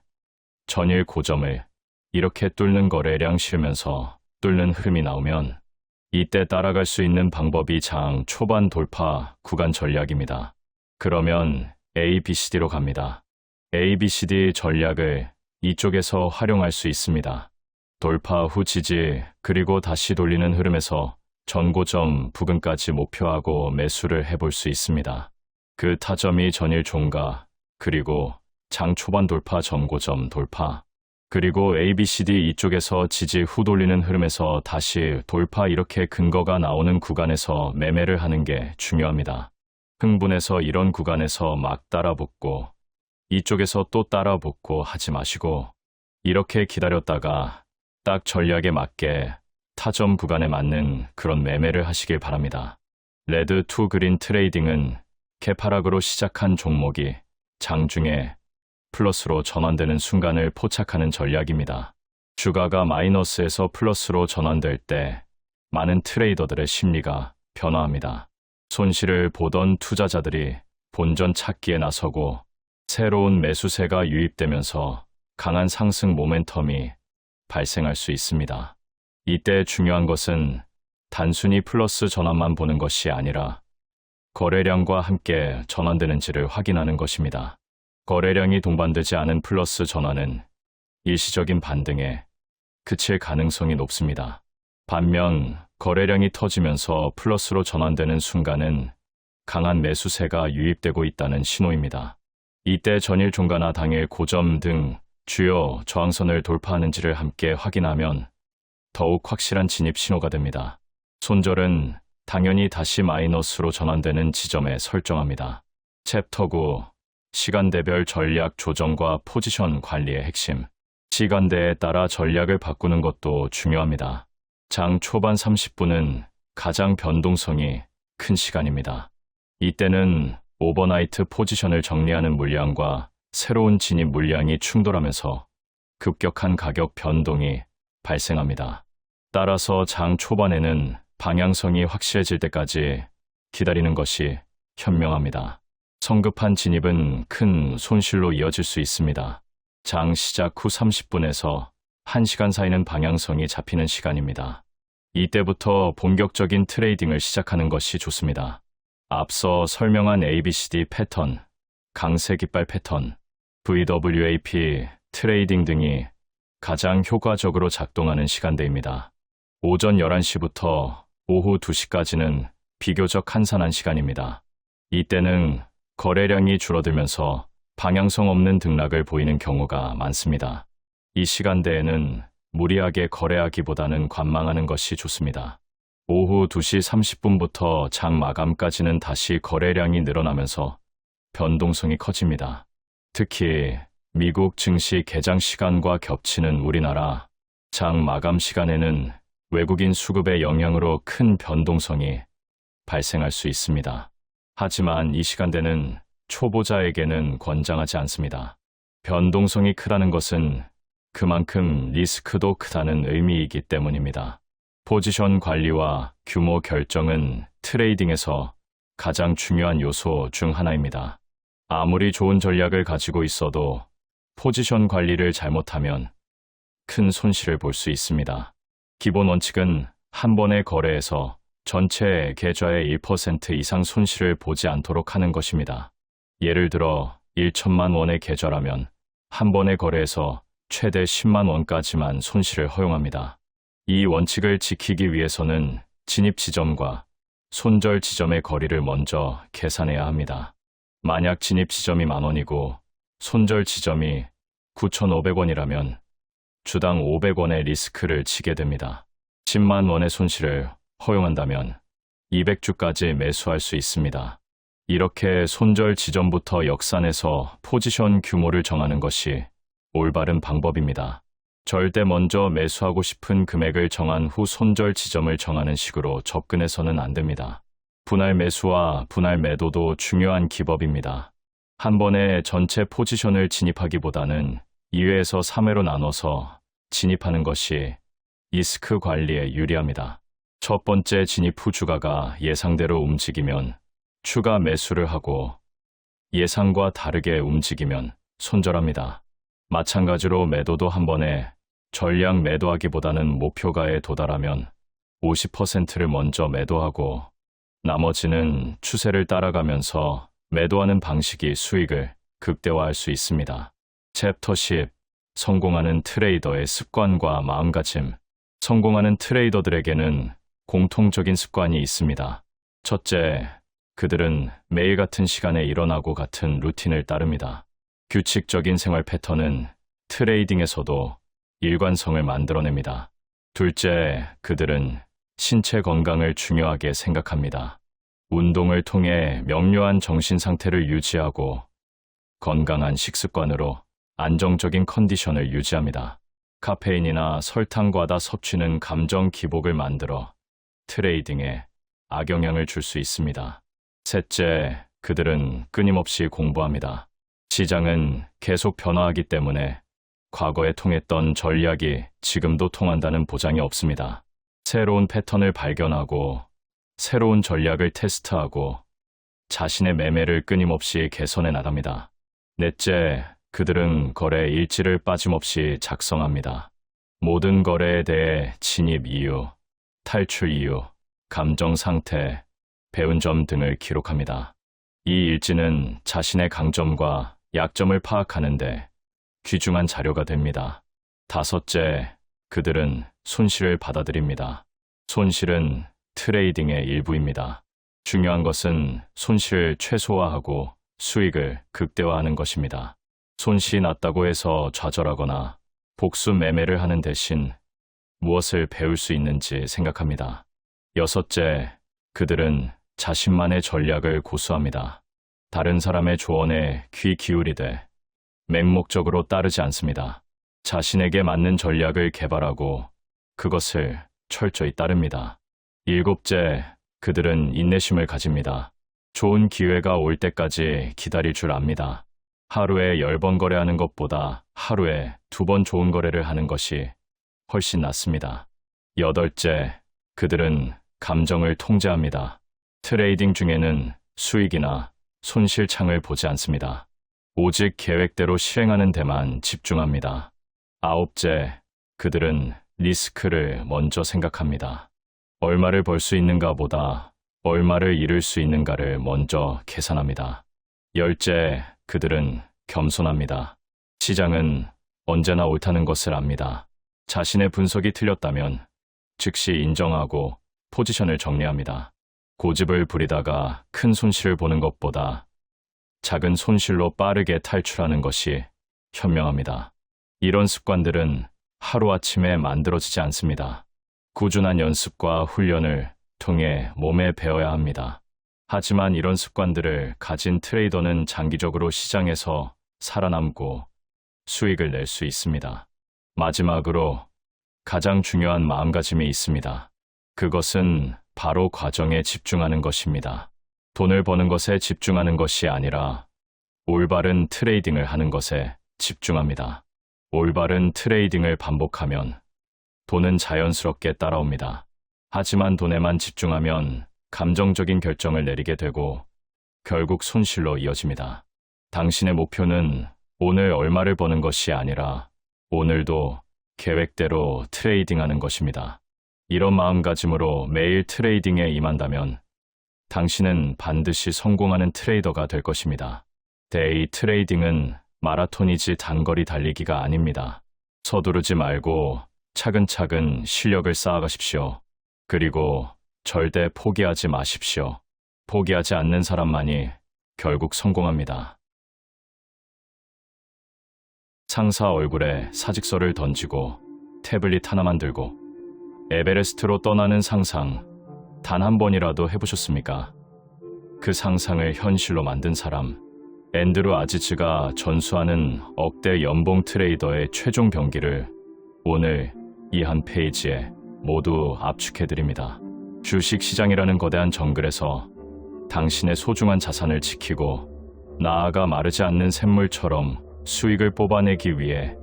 S1: 전일 고점을 이렇게 뚫는 거래량 실으면서 뚫는 흐름이 나오면 이때 따라갈 수 있는 방법이 장 초반 돌파 구간 전략입니다. 그러면 A, B, C, D로 갑니다. A, B, C, D 전략을 이쪽에서 활용할 수 있습니다. 돌파 후 지지, 그리고 다시 돌리는 흐름에서 전고점 부근까지 목표하고 매수를 해볼 수 있습니다. 그 타점이 전일 종가, 그리고 장 초반 돌파 전고점 돌파, 그리고 A, B, C, D 이쪽에서 지지 후 돌리는 흐름에서 다시 돌파 이렇게 근거가 나오는 구간에서 매매를 하는 게 중요합니다. 흥분해서 이런 구간에서 막 따라붙고 이쪽에서 또 따라 붙고 하지 마시고 이렇게 기다렸다가 딱 전략에 맞게 타점 구간에 맞는 그런 매매를 하시길 바랍니다. 레드 투 그린 트레이딩은 개파락으로 시작한 종목이 장중에 플러스로 전환되는 순간을 포착하는 전략입니다. 주가가 마이너스에서 플러스로 전환될 때 많은 트레이더들의 심리가 변화합니다. 손실을 보던 투자자들이 본전 찾기에 나서고 새로운 매수세가 유입되면서 강한 상승 모멘텀이 발생할 수 있습니다. 이때 중요한 것은 단순히 플러스 전환만 보는 것이 아니라 거래량과 함께 전환되는지를 확인하는 것입니다. 거래량이 동반되지 않은 플러스 전환은 일시적인 반등에 그칠 가능성이 높습니다. 반면 거래량이 터지면서 플러스로 전환되는 순간은 강한 매수세가 유입되고 있다는 신호입니다. 이때 전일 종가나 당일 고점 등 주요 저항선을 돌파하는지를 함께 확인하면 더욱 확실한 진입 신호가 됩니다. 손절은 당연히 다시 마이너스로 전환되는 지점에 설정합니다. 챕터 9. 시간대별 전략 조정과 포지션 관리의 핵심. 시간대에 따라 전략을 바꾸는 것도 중요합니다. 장 초반 30분은 가장 변동성이 큰 시간입니다. 이때는 오버나이트 포지션을 정리하는 물량과 새로운 진입 물량이 충돌하면서 급격한 가격 변동이 발생합니다. 따라서 장 초반에는 방향성이 확실해질 때까지 기다리는 것이 현명합니다. 성급한 진입은 큰 손실로 이어질 수 있습니다. 장 시작 후 30분에서 1시간 사이는 방향성이 잡히는 시간입니다. 이때부터 본격적인 트레이딩을 시작하는 것이 좋습니다. 앞서 설명한 ABCD 패턴, 강세 깃발 패턴, VWAP, 트레이딩 등이 가장 효과적으로 작동하는 시간대입니다. 오전 11시부터 오후 2시까지는 비교적 한산한 시간입니다. 이때는 거래량이 줄어들면서 방향성 없는 등락을 보이는 경우가 많습니다. 이 시간대에는 무리하게 거래하기보다는 관망하는 것이 좋습니다. 오후 2시 30분부터 장 마감까지는 다시 거래량이 늘어나면서 변동성이 커집니다. 특히 미국 증시 개장 시간과 겹치는 우리나라 장 마감 시간에는 외국인 수급의 영향으로 큰 변동성이 발생할 수 있습니다. 하지만 이 시간대는 초보자에게는 권장하지 않습니다. 변동성이 크다는 것은 그만큼 리스크도 크다는 의미이기 때문입니다. 포지션 관리와 규모 결정은 트레이딩에서 가장 중요한 요소 중 하나입니다. 아무리 좋은 전략을 가지고 있어도 포지션 관리를 잘못하면 큰 손실을 볼 수 있습니다. 기본 원칙은 한 번의 거래에서 전체 계좌의 1% 이상 손실을 보지 않도록 하는 것입니다. 예를 들어 1천만 원의 계좌라면 한 번의 거래에서 최대 10만 원까지만 손실을 허용합니다. 이 원칙을 지키기 위해서는 진입 지점과 손절 지점의 거리를 먼저 계산해야 합니다. 만약 진입 지점이 10,000원이고 손절 지점이 9,500원이라면 주당 500원의 리스크를 지게 됩니다. 10만 원의 손실을 허용한다면 200주까지 매수할 수 있습니다. 이렇게 손절 지점부터 역산해서 포지션 규모를 정하는 것이 올바른 방법입니다. 절대 먼저 매수하고 싶은 금액을 정한 후 손절 지점을 정하는 식으로 접근해서는 안 됩니다. 분할 매수와 분할 매도도 중요한 기법입니다. 한 번에 전체 포지션을 진입하기보다는 2회에서 3회로 나눠서 진입하는 것이 리스크 관리에 유리합니다. 첫 번째 진입 후 주가가 예상대로 움직이면 추가 매수를 하고 예상과 다르게 움직이면 손절합니다. 마찬가지로 매도도 한 번에 전량 매도하기보다는 목표가에 도달하면 50%를 먼저 매도하고 나머지는 추세를 따라가면서 매도하는 방식이 수익을 극대화할 수 있습니다. 챕터 10. 성공하는 트레이더의 습관과 마음가짐. 성공하는 트레이더들에게는 공통적인 습관이 있습니다. 첫째, 그들은 매일 같은 시간에 일어나고 같은 루틴을 따릅니다. 규칙적인 생활 패턴은 트레이딩에서도 일관성을 만들어냅니다. 둘째, 그들은 신체 건강을 중요하게 생각합니다. 운동을 통해 명료한 정신 상태를 유지하고 건강한 식습관으로 안정적인 컨디션을 유지합니다. 카페인이나 설탕 과다 섭취는 감정 기복을 만들어 트레이딩에 악영향을 줄 수 있습니다. 셋째, 그들은 끊임없이 공부합니다. 시장은 계속 변화하기 때문에 과거에 통했던 전략이 지금도 통한다는 보장이 없습니다. 새로운 패턴을 발견하고 새로운 전략을 테스트하고 자신의 매매를 끊임없이 개선해 나갑니다. 넷째, 그들은 거래 일지를 빠짐없이 작성합니다. 모든 거래에 대해 진입 이유, 탈출 이유, 감정 상태, 배운 점 등을 기록합니다. 이 일지는 자신의 강점과 약점을 파악하는데 귀중한 자료가 됩니다. 다섯째, 그들은 손실을 받아들입니다. 손실은 트레이딩의 일부입니다. 중요한 것은 손실을 최소화하고 수익을 극대화하는 것입니다. 손실이 났다고 해서 좌절하거나 복수 매매를 하는 대신 무엇을 배울 수 있는지 생각합니다. 여섯째, 그들은 자신만의 전략을 고수합니다. 다른 사람의 조언에 귀 기울이되 맹목적으로 따르지 않습니다. 자신에게 맞는 전략을 개발하고 그것을 철저히 따릅니다. 일곱째, 그들은 인내심을 가집니다. 좋은 기회가 올 때까지 기다릴 줄 압니다. 하루에 10번 거래하는 것보다 하루에 2번 좋은 거래를 하는 것이 훨씬 낫습니다. 여덟째, 그들은 감정을 통제합니다. 트레이딩 중에는 수익이나 손실 창을 보지 않습니다. 오직 계획대로 실행하는 데만 집중합니다. 아홉째, 그들은 리스크를 먼저 생각합니다. 얼마를 벌 수 있는가 보다 얼마를 잃을 수 있는가를 먼저 계산합니다. 열째, 그들은 겸손합니다. 시장은 언제나 옳다는 것을 압니다. 자신의 분석이 틀렸다면 즉시 인정하고 포지션을 정리합니다. 고집을 부리다가 큰 손실을 보는 것보다 작은 손실로 빠르게 탈출하는 것이 현명합니다. 이런 습관들은 하루아침에 만들어지지 않습니다. 꾸준한 연습과 훈련을 통해 몸에 배워야 합니다. 하지만 이런 습관들을 가진 트레이더는 장기적으로 시장에서 살아남고 수익을 낼 수 있습니다. 마지막으로 가장 중요한 마음가짐이 있습니다. 그것은 바로 과정에 집중하는 것입니다. 돈을 버는 것에 집중하는 것이 아니라 올바른 트레이딩을 하는 것에 집중합니다. 올바른 트레이딩을 반복하면 돈은 자연스럽게 따라옵니다. 하지만 돈에만 집중하면 감정적인 결정을 내리게 되고 결국 손실로 이어집니다. 당신의 목표는 오늘 얼마를 버는 것이 아니라 오늘도 계획대로 트레이딩하는 것입니다. 이런 마음가짐으로 매일 트레이딩에 임한다면 당신은 반드시 성공하는 트레이더가 될 것입니다. 데이 트레이딩은 마라톤이지 단거리 달리기가 아닙니다. 서두르지 말고 차근차근 실력을 쌓아가십시오. 그리고 절대 포기하지 마십시오. 포기하지 않는 사람만이 결국 성공합니다. 상사 얼굴에 사직서를 던지고 태블릿 하나만 들고 에베레스트로 떠나는 상상 단 한 번이라도 해보셨습니까? 그 상상을 현실로 만든 사람, 앤드루 아지츠가 전수하는 억대 연봉 트레이더의 최종 병기를 오늘 이 한 페이지에 모두 압축해드립니다. 주식시장이라는 거대한 정글에서 당신의 소중한 자산을 지키고 나아가 마르지 않는 샘물처럼 수익을 뽑아내기 위해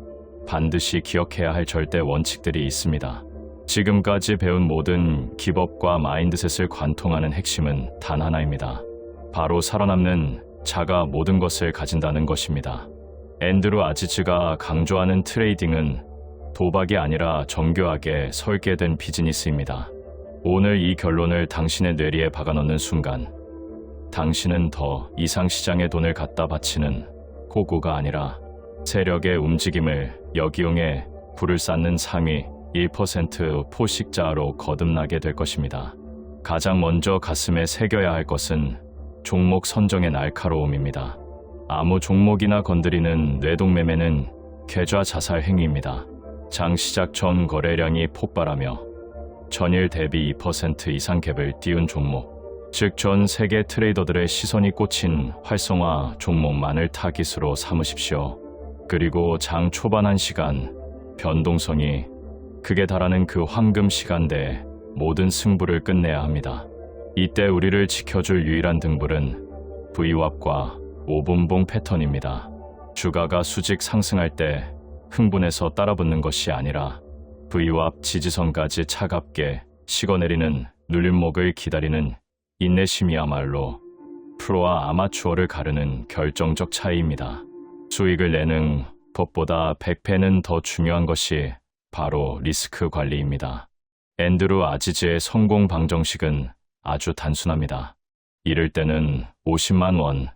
S1: 반드시 기억해야 할 절대 원칙들이 있습니다. 지금까지 배운 모든 기법과 마인드셋을 관통하는 핵심은 단 하나입니다. 바로 살아남는 자가 모든 것을 가진다는 것입니다. 앤드루 아지츠가 강조하는 트레이딩은 도박이 아니라 정교하게 설계된 비즈니스입니다. 오늘 이 결론을 당신의 뇌리에 박아넣는 순간 당신은 더 이상 시장에 돈을 갖다 바치는 호구가 아니라 세력의 움직임을 역이용해 불을 쌓는 상위 1% 포식자로 거듭나게 될 것입니다. 가장 먼저 가슴에 새겨야 할 것은 종목 선정의 날카로움입니다. 아무 종목이나 건드리는 뇌동매매는 계좌 자살 행위입니다. 장 시작 전 거래량이 폭발하며 전일 대비 2% 이상 갭을 띄운 종목, 즉 전 세계 트레이더들의 시선이 꽂힌 활성화 종목만을 타깃으로 삼으십시오. 그리고 장 초반 1시간 변동성이 극에 달하는 그 황금 시간대에 모든 승부를 끝내야 합니다. 이때 우리를 지켜줄 유일한 등불은 VWAP과 5분봉 패턴입니다. 주가가 수직 상승할 때 흥분해서 따라붙는 것이 아니라 VWAP 지지선까지 차갑게 식어내리는 눌림목을 기다리는 인내심이야말로 프로와 아마추어를 가르는 결정적 차이입니다. 수익을 내는 법보다 100배는 더 중요한 것이 바로 리스크 관리입니다. 앤드루 아지즈의 성공 방정식은 아주 단순합니다. 잃을 때는 50만 원,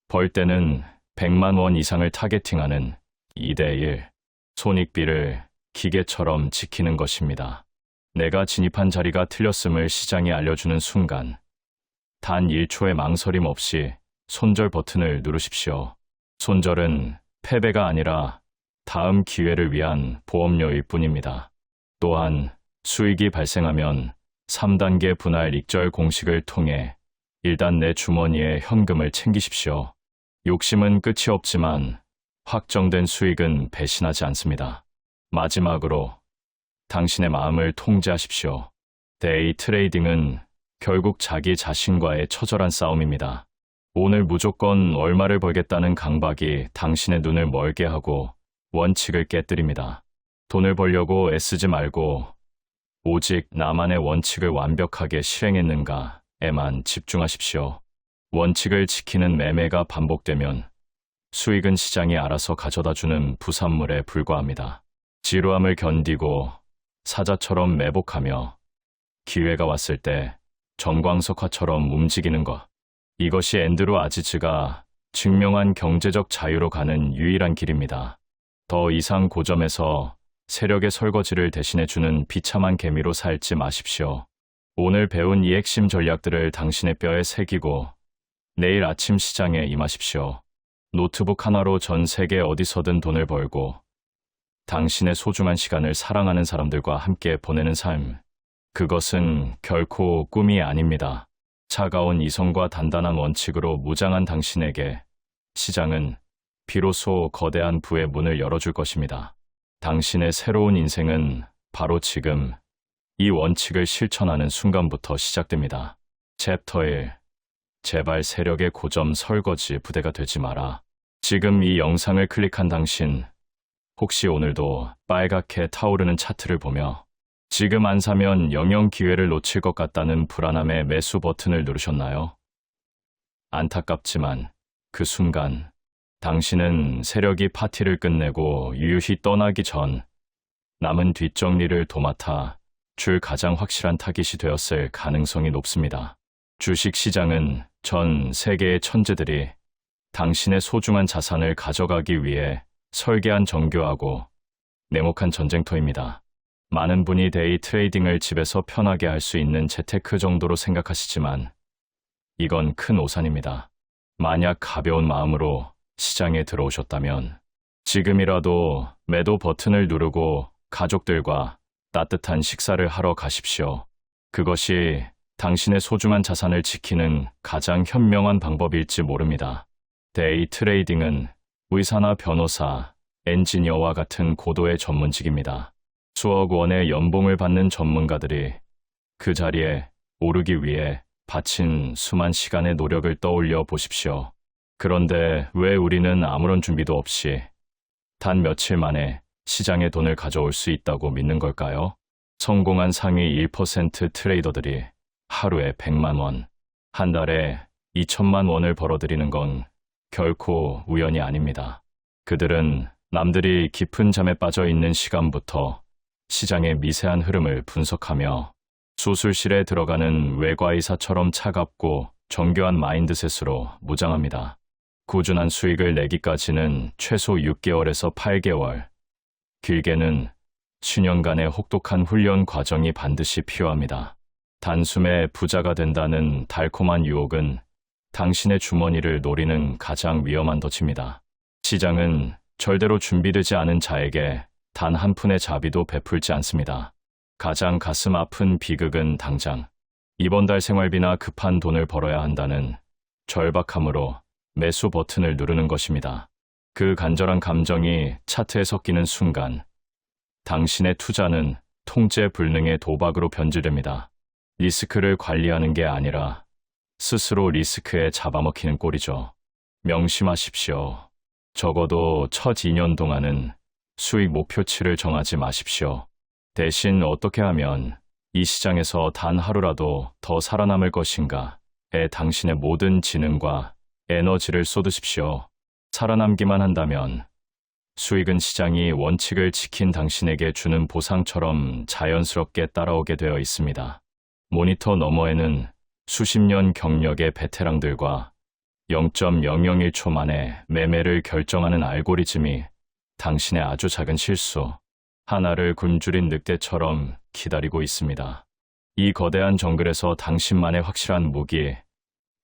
S1: 벌 때는 100만 원 이상을 타겟팅하는 2대1 손익비를 기계처럼 지키는 것입니다. 내가 진입한 자리가 틀렸음을 시장에 알려주는 순간 단 1초의 망설임 없이 손절 버튼을 누르십시오. 손절은 패배가 아니라 다음 기회를 위한 보험료일 뿐입니다. 또한 수익이 발생하면 3단계 분할 익절 공식을 통해 일단 내 주머니에 현금을 챙기십시오. 욕심은 끝이 없지만 확정된 수익은 배신하지 않습니다. 마지막으로 당신의 마음을 통제하십시오. 데이 트레이딩은 결국 자기 자신과의 처절한 싸움입니다. 오늘 무조건 얼마를 벌겠다는 강박이 당신의 눈을 멀게 하고 원칙을 깨뜨립니다. 돈을 벌려고 애쓰지 말고 오직 나만의 원칙을 완벽하게 실행했는가에만 집중하십시오. 원칙을 지키는 매매가 반복되면 수익은 시장이 알아서 가져다주는 부산물에 불과합니다. 지루함을 견디고 사자처럼 매복하며 기회가 왔을 때 정광석화처럼 움직이는 것. 이것이 앤드루 아지즈가 증명한 경제적 자유로 가는 유일한 길입니다. 더 이상 고점에서 세력의 설거지를 대신해주는 비참한 개미로 살지 마십시오. 오늘 배운 이 핵심 전략들을 당신의 뼈에 새기고 내일 아침 시장에 임하십시오. 노트북 하나로 전 세계 어디서든 돈을 벌고 당신의 소중한 시간을 사랑하는 사람들과 함께 보내는 삶. 그것은 결코 꿈이 아닙니다. 차가운 이성과 단단한 원칙으로 무장한 당신에게 시장은 비로소 거대한 부의 문을 열어줄 것입니다. 당신의 새로운 인생은 바로 지금 이 원칙을 실천하는 순간부터 시작됩니다. 챕터 1. 제발 세력의 고점 설거지 부대가 되지 마라. 지금 이 영상을 클릭한 당신, 혹시 오늘도 빨갛게 타오르는 차트를 보며 지금 안 사면 영영 기회를 놓칠 것 같다는 불안함에 매수 버튼을 누르셨나요? 안타깝지만 그 순간 당신은 세력이 파티를 끝내고 유유히 떠나기 전 남은 뒷정리를 도맡아 줄 가장 확실한 타깃이 되었을 가능성이 높습니다. 주식시장은 전 세계의 천재들이 당신의 소중한 자산을 가져가기 위해 설계한 정교하고 냉혹한 전쟁터입니다. 많은 분이 데이 트레이딩을 집에서 편하게 할 수 있는 재테크 정도로 생각하시지만 이건 큰 오산입니다. 만약 가벼운 마음으로 시장에 들어오셨다면 지금이라도 매도 버튼을 누르고 가족들과 따뜻한 식사를 하러 가십시오. 그것이 당신의 소중한 자산을 지키는 가장 현명한 방법일지 모릅니다. 데이 트레이딩은 의사나 변호사, 엔지니어와 같은 고도의 전문직입니다. 수억 원의 연봉을 받는 전문가들이 그 자리에 오르기 위해 바친 수만 시간의 노력을 떠올려 보십시오. 그런데 왜 우리는 아무런 준비도 없이 단 며칠 만에 시장에 돈을 가져올 수 있다고 믿는 걸까요? 성공한 상위 1% 트레이더들이 하루에 100만 원, 한 달에 2천만 원을 벌어들이는 건 결코 우연이 아닙니다. 그들은 남들이 깊은 잠에 빠져 있는 시간부터 시장의 미세한 흐름을 분석하며 수술실에 들어가는 외과의사처럼 차갑고 정교한 마인드셋으로 무장합니다. 꾸준한 수익을 내기까지는 최소 6개월에서 8개월, 길게는 수년간의 혹독한 훈련 과정이 반드시 필요합니다. 단숨에 부자가 된다는 달콤한 유혹은 당신의 주머니를 노리는 가장 위험한 덫입니다. 시장은 절대로 준비되지 않은 자에게 단 한 푼의 자비도 베풀지 않습니다. 가장 가슴 아픈 비극은 당장 이번 달 생활비나 급한 돈을 벌어야 한다는 절박함으로 매수 버튼을 누르는 것입니다. 그 간절한 감정이 차트에 섞이는 순간 당신의 투자는 통제 불능의 도박으로 변질됩니다. 리스크를 관리하는 게 아니라 스스로 리스크에 잡아먹히는 꼴이죠. 명심하십시오. 적어도 첫 2년 동안은 수익 목표치를 정하지 마십시오. 대신 어떻게 하면 이 시장에서 단 하루라도 더 살아남을 것인가에 당신의 모든 지능과 에너지를 쏟으십시오. 살아남기만 한다면 수익은 시장이 원칙을 지킨 당신에게 주는 보상처럼 자연스럽게 따라오게 되어 있습니다. 모니터 너머에는 수십 년 경력의 베테랑들과 0.001초 만에 매매를 결정하는 알고리즘이 당신의 아주 작은 실수 하나를 굶주린 늑대처럼 기다리고 있습니다. 이 거대한 정글에서 당신만의 확실한 무기,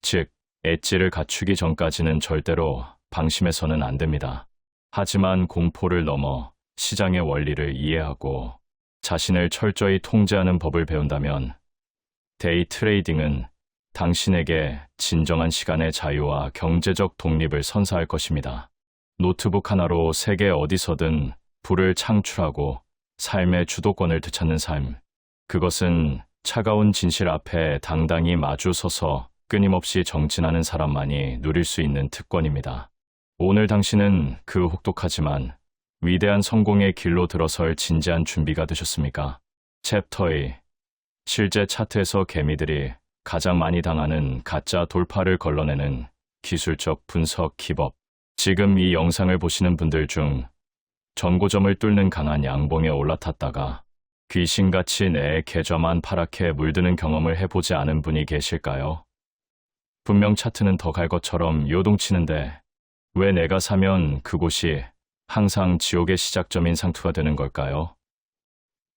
S1: 즉 엣지를 갖추기 전까지는 절대로 방심해서는 안 됩니다. 하지만 공포를 넘어 시장의 원리를 이해하고 자신을 철저히 통제하는 법을 배운다면 데이 트레이딩은 당신에게 진정한 시간의 자유와 경제적 독립을 선사할 것입니다. 노트북 하나로 세계 어디서든 부를 창출하고 삶의 주도권을 되찾는 삶. 그것은 차가운 진실 앞에 당당히 마주 서서 끊임없이 정진하는 사람만이 누릴 수 있는 특권입니다. 오늘 당신은 그 혹독하지만 위대한 성공의 길로 들어설 진지한 준비가 되셨습니까? 챕터 2. 실제 차트에서 개미들이 가장 많이 당하는 가짜 돌파를 걸러내는 기술적 분석 기법. 지금 이 영상을 보시는 분들 중 전고점을 뚫는 강한 양봉에 올라탔다가 귀신같이 내 계좌만 파랗게 물드는 경험을 해보지 않은 분이 계실까요? 분명 차트는 더 갈 것처럼 요동치는데 왜 내가 사면 그곳이 항상 지옥의 시작점인 상투가 되는 걸까요?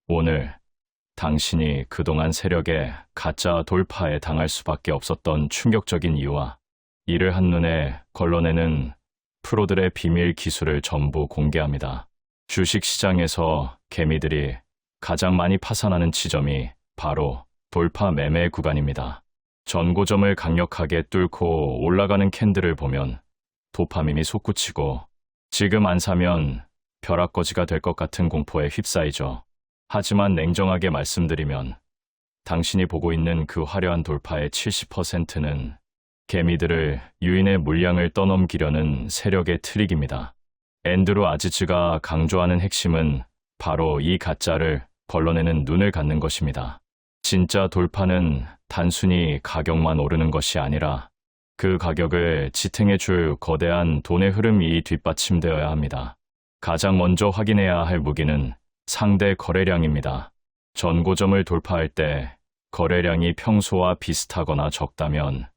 S1: 오늘 당신이 그동안 세력의 가짜 돌파에 당할 수밖에 없었던 충격적인 이유와 이를 한눈에 걸러내는 프로들의 비밀 기술을 전부 공개합니다. 주식시장에서 개미들이 가장 많이 파산하는 지점이 바로 돌파 매매 구간입니다. 전고점을 강력하게 뚫고 올라가는 캔들을 보면 도파민이 솟구치고 지금 안 사면 벼락거지가 될 것 같은 공포에 휩싸이죠. 하지만 냉정하게 말씀드리면 당신이 보고 있는 그 화려한 돌파의 70%는 개미들을 유인의 물량을 떠넘기려는 세력의 트릭입니다. 앤드루 아지츠가 강조하는 핵심은 바로 이 가짜를 걸러내는 눈을 갖는 것입니다. 진짜 돌파는 단순히 가격만 오르는 것이 아니라 그 가격을 지탱해줄 거대한 돈의 흐름이 뒷받침되어야 합니다. 가장 먼저 확인해야 할 무기는 상대 거래량입니다. 전고점을 돌파할 때 거래량이 평소와 비슷하거나 적다면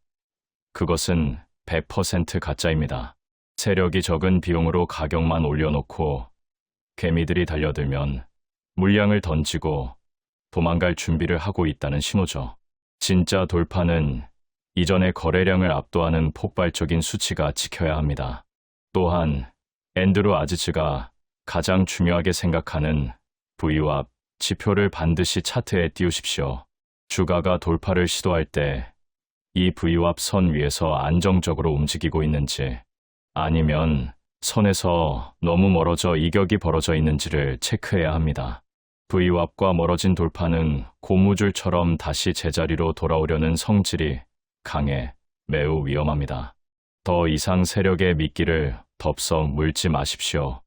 S1: 그것은 100% 가짜입니다. 세력이 적은 비용으로 가격만 올려놓고 개미들이 달려들면 물량을 던지고 도망갈 준비를 하고 있다는 신호죠. 진짜 돌파는 이전의 거래량을 압도하는 폭발적인 수치가 지켜야 합니다. 또한 앤드루 아지츠가 가장 중요하게 생각하는 V와 지표를 반드시 차트에 띄우십시오. 주가가 돌파를 시도할 때 이 V왑 선 위에서 안정적으로 움직이고 있는지 아니면 선에서 너무 멀어져 이격이 벌어져 있는지를 체크해야 합니다. V왑과 멀어진 돌파는 고무줄처럼 다시 제자리로 돌아오려는 성질이 강해 매우 위험합니다. 더 이상 세력의 미끼를 덥석 물지 마십시오.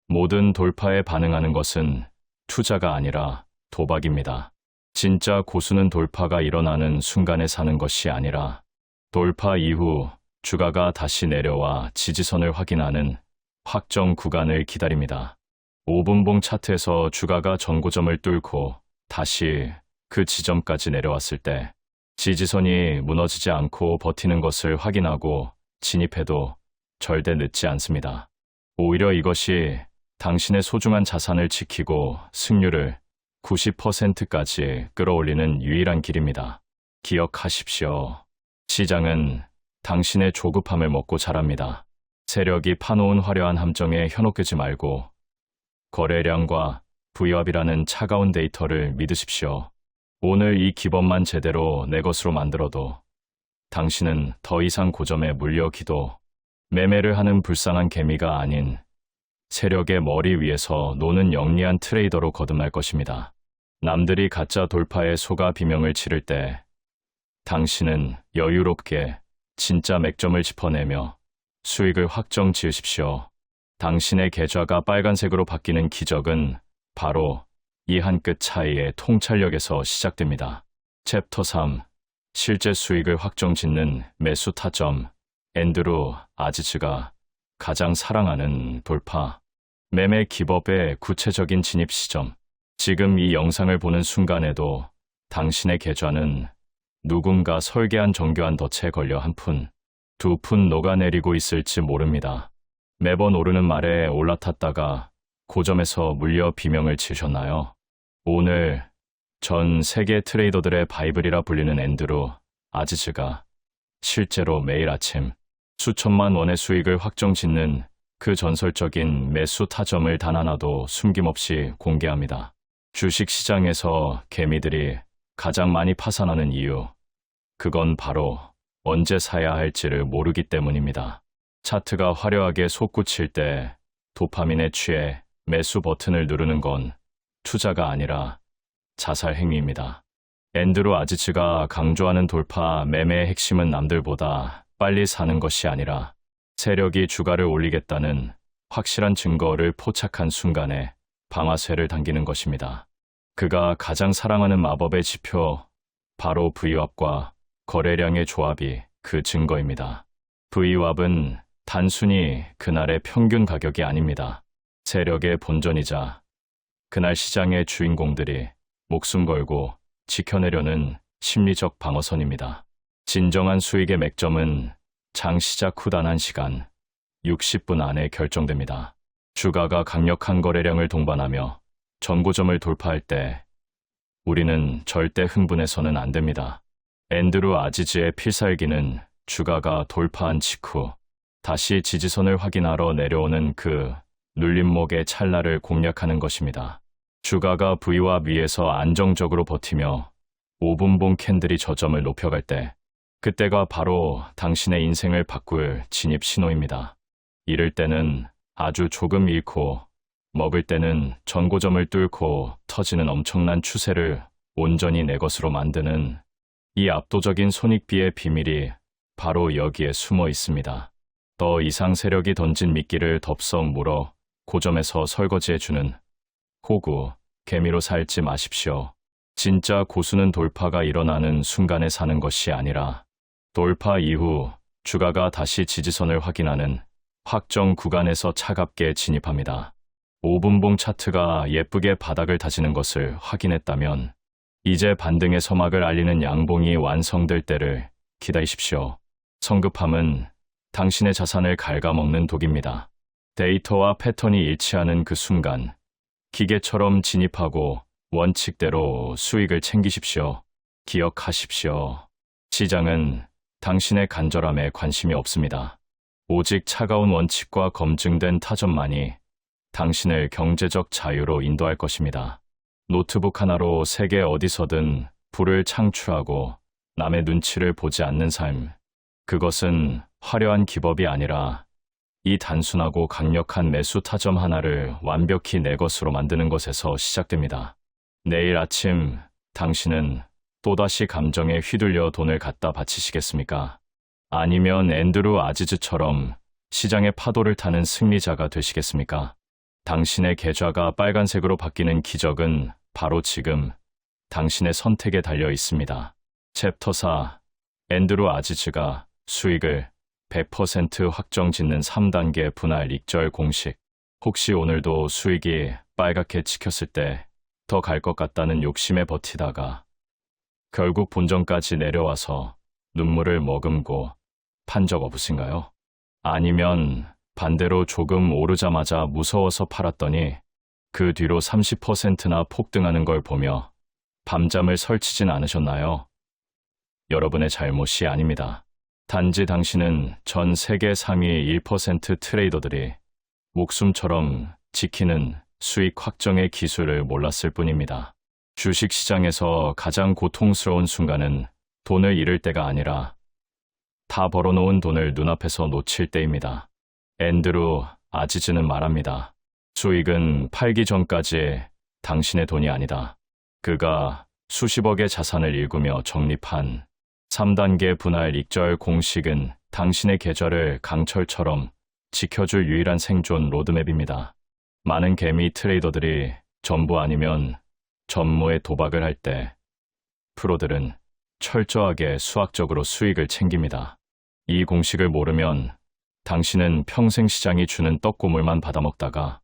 S1: 모든 돌파에 반응하는 것은 투자가 아니라 도박입니다. 진짜 고수는 돌파가 일어나는 순간에 사는 것이 아니라 돌파 이후 주가가 다시 내려와 지지선을 확인하는 확정 구간을 기다립니다. 5분봉 차트에서 주가가 전고점을 뚫고 다시 그 지점까지 내려왔을 때 지지선이 무너지지 않고 버티는 것을 확인하고 진입해도 절대 늦지 않습니다. 오히려 이것이 당신의 소중한 자산을 지키고 승률을 90%까지 끌어올리는 유일한 길입니다. 기억하십시오. 시장은 당신의 조급함을 먹고 자랍니다. 세력이 파놓은 화려한 함정에 현혹되지 말고 거래량과 V왑이라는 차가운 데이터를 믿으십시오. 오늘 이 기법만 제대로 내 것으로 만들어도 당신은 더 이상 고점에 물려 기도, 매매를 하는 불쌍한 개미가 아닌 세력의 머리 위에서 노는 영리한 트레이더로 거듭날 것입니다. 남들이 가짜 돌파에 속아 비명을 지를 때 당신은 여유롭게 진짜 맥점을 짚어내며 수익을 확정 지으십시오. 당신의 계좌가 빨간색으로 바뀌는 기적은 바로 이 한 끗 차이의 통찰력에서 시작됩니다. 챕터 3. 실제 수익을 확정 짓는 매수 타점. 앤드루 아지즈가 가장 사랑하는 돌파. 매매 기법의 구체적인 진입 시점. 지금 이 영상을 보는 순간에도 당신의 계좌는 누군가 설계한 정교한 덫에 걸려 한 푼, 두 푼 녹아내리고 있을지 모릅니다. 매번 오르는 말에 올라탔다가 고점에서 물려 비명을 치셨나요? 오늘 전 세계 트레이더들의 바이블이라 불리는 앤드루 아지즈가 실제로 매일 아침 수천만 원의 수익을 확정 짓는 그 전설적인 매수 타점을 단 하나도 숨김없이 공개합니다. 주식시장에서 개미들이 가장 많이 파산하는 이유, 그건 바로 언제 사야 할지를 모르기 때문입니다. 차트가 화려하게 솟구칠 때 도파민에 취해 매수 버튼을 누르는 건 투자가 아니라 자살 행위입니다. 앤드루 아지즈가 강조하는 돌파 매매의 핵심은 남들보다 빨리 사는 것이 아니라 세력이 주가를 올리겠다는 확실한 증거를 포착한 순간에 방아쇠를 당기는 것입니다. 그가 가장 사랑하는 마법의 지표, 바로 VWAP과 거래량의 조합이 그 증거입니다. VWAP은 단순히 그날의 평균 가격이 아닙니다. 세력의 본전이자 그날 시장의 주인공들이 목숨 걸고 지켜내려는 심리적 방어선입니다. 진정한 수익의 맥점은 장 시작 후 단 1시간, 60분 안에 결정됩니다. 주가가 강력한 거래량을 동반하며 전고점을 돌파할 때 우리는 절대 흥분해서는 안 됩니다. 앤드루 아지즈의 필살기는 주가가 돌파한 직후 다시 지지선을 확인하러 내려오는 그 눌림목의 찰나를 공략하는 것입니다. 주가가 V와 위에서 안정적으로 버티며 5분봉 캔들이 저점을 높여갈 때 그때가 바로 당신의 인생을 바꿀 진입 신호입니다. 잃을 때는 아주 조금 잃고 먹을 때는 전고점을 뚫고 터지는 엄청난 추세를 온전히 내 것으로 만드는 이 압도적인 손익비의 비밀이 바로 여기에 숨어 있습니다. 더 이상 세력이 던진 미끼를 덥석 물어 고점에서 설거지해주는 호구, 개미로 살지 마십시오. 진짜 고수는 돌파가 일어나는 순간에 사는 것이 아니라 돌파 이후 주가가 다시 지지선을 확인하는 확정 구간에서 차갑게 진입합니다. 5분봉 차트가 예쁘게 바닥을 다지는 것을 확인했다면 이제 반등의 서막을 알리는 양봉이 완성될 때를 기다리십시오. 성급함은 당신의 자산을 갉아먹는 독입니다. 데이터와 패턴이 일치하는 그 순간 기계처럼 진입하고 원칙대로 수익을 챙기십시오. 기억하십시오. 시장은 당신의 간절함에 관심이 없습니다. 오직 차가운 원칙과 검증된 타점만이 당신을 경제적 자유로 인도할 것입니다. 노트북 하나로 세계 어디서든 부를 창출하고 남의 눈치를 보지 않는 삶. 그것은 화려한 기법이 아니라 이 단순하고 강력한 매수 타점 하나를 완벽히 내 것으로 만드는 것에서 시작됩니다. 내일 아침 당신은 또다시 감정에 휘둘려 돈을 갖다 바치시겠습니까? 아니면 앤드루 아지즈처럼 시장의 파도를 타는 승리자가 되시겠습니까? 당신의 계좌가 빨간색으로 바뀌는 기적은 바로 지금 당신의 선택에 달려 있습니다. 챕터 4. 앤드루 아지즈가 수익을 100% 확정 짓는 3단계 분할 익절 공식. 혹시 오늘도 수익이 빨갛게 찍혔을 때 더 갈 것 같다는 욕심에 버티다가 결국 본전까지 내려와서 눈물을 머금고 판 적 없으신가요? 아니면 반대로 조금 오르자마자 무서워서 팔았더니 그 뒤로 30%나 폭등하는 걸 보며 밤잠을 설치진 않으셨나요? 여러분의 잘못이 아닙니다. 단지 당신은 전 세계 상위 1% 트레이더들이 목숨처럼 지키는 수익 확정의 기술을 몰랐을 뿐입니다. 주식시장에서 가장 고통스러운 순간은 돈을 잃을 때가 아니라 다 벌어놓은 돈을 눈앞에서 놓칠 때입니다. 앤드루 아지즈는 말합니다. 수익은 팔기 전까지 당신의 돈이 아니다. 그가 수십억의 자산을 일구며 정립한 3단계 분할 익절 공식은 당신의 계좌를 강철처럼 지켜줄 유일한 생존 로드맵입니다. 많은 개미 트레이더들이 전부 아니면 전무에 도박을 할 때 프로들은 철저하게 수학적으로 수익을 챙깁니다. 이 공식을 모르면 당신은 평생 시장이 주는 떡고물만 받아먹다가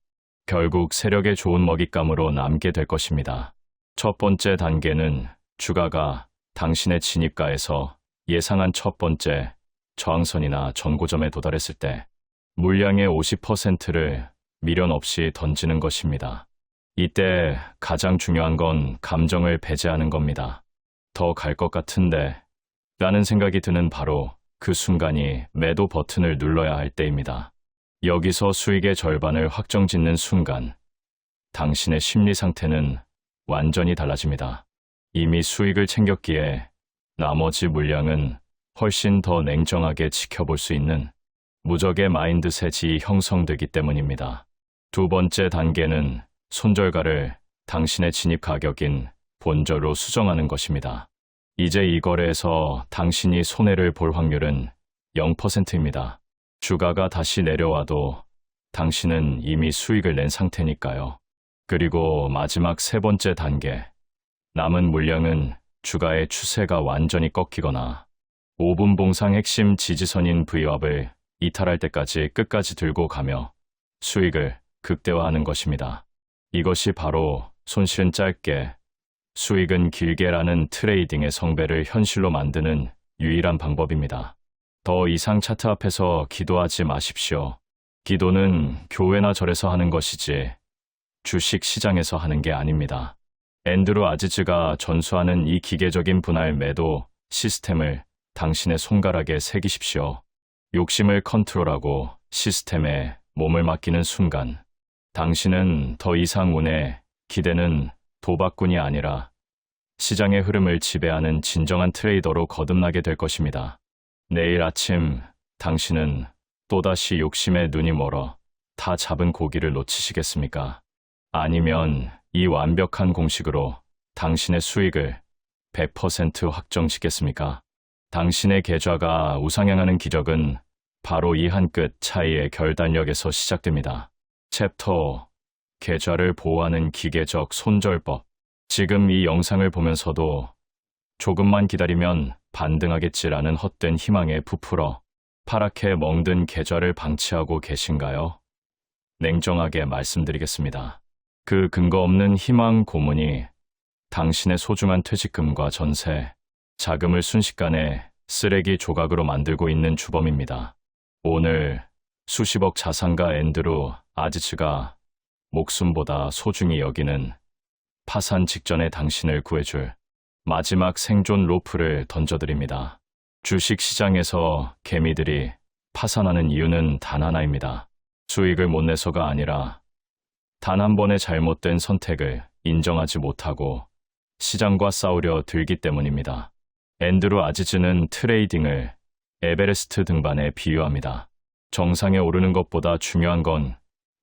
S1: 결국 세력의 좋은 먹잇감으로 남게 될 것입니다. 첫 번째 단계는 주가가 당신의 진입가에서 예상한 첫 번째 저항선이나 전고점에 도달했을 때 물량의 50%를 미련 없이 던지는 것입니다. 이때 가장 중요한 건 감정을 배제하는 겁니다. 더 갈 것 같은데 라는 생각이 드는 바로 그 순간이 매도 버튼을 눌러야 할 때입니다. 여기서 수익의 절반을 확정짓는 순간 당신의 심리 상태는 완전히 달라집니다. 이미 수익을 챙겼기에 나머지 물량은 훨씬 더 냉정하게 지켜볼 수 있는 무적의 마인드셋이 형성되기 때문입니다. 두 번째 단계는 손절가를 당신의 진입 가격인 본저로 수정하는 것입니다. 이제 이 거래에서 당신이 손해를 볼 확률은 0%입니다. 주가가 다시 내려와도 당신은 이미 수익을 낸 상태니까요. 그리고 마지막 세 번째 단계, 남은 물량은 주가의 추세가 완전히 꺾이거나 5분 봉상 핵심 지지선인 V왑을 이탈할 때까지 끝까지 들고 가며 수익을 극대화하는 것입니다. 이것이 바로 손실은 짧게, 수익은 길게라는 트레이딩의 성배를 현실로 만드는 유일한 방법입니다. 더 이상 차트 앞에서 기도하지 마십시오. 기도는 교회나 절에서 하는 것이지 주식 시장에서 하는 게 아닙니다. 앤드루 아지즈가 전수하는 이 기계적인 분할 매도 시스템을 당신의 손가락에 새기십시오. 욕심을 컨트롤하고 시스템에 몸을 맡기는 순간 당신은 더 이상 운에 기대는 도박꾼이 아니라 시장의 흐름을 지배하는 진정한 트레이더로 거듭나게 될 것입니다. 내일 아침 당신은 또다시 욕심에 눈이 멀어 다 잡은 고기를 놓치시겠습니까? 아니면 이 완벽한 공식으로 당신의 수익을 100% 확정시켰습니까? 당신의 계좌가 우상향하는 기적은 바로 이 한 끗 차이의 결단력에서 시작됩니다. 챕터 계좌를 보호하는 기계적 손절법. 지금 이 영상을 보면서도 조금만 기다리면 반등하겠지라는 헛된 희망에 부풀어 파랗게 멍든 계좌를 방치하고 계신가요? 냉정하게 말씀드리겠습니다. 그 근거 없는 희망 고문이 당신의 소중한 퇴직금과 전세, 자금을 순식간에 쓰레기 조각으로 만들고 있는 주범입니다. 오늘 수십억 자산가 앤드루 아지즈가 목숨보다 소중히 여기는 파산 직전에 당신을 구해줄 마지막 생존 로프를 던져드립니다. 주식시장에서 개미들이 파산하는 이유는 단 하나입니다. 수익을 못 내서가 아니라 단 한 번의 잘못된 선택을 인정하지 못하고 시장과 싸우려 들기 때문입니다. 앤드루 아지즈는 트레이딩을 에베레스트 등반에 비유합니다. 정상에 오르는 것보다 중요한 건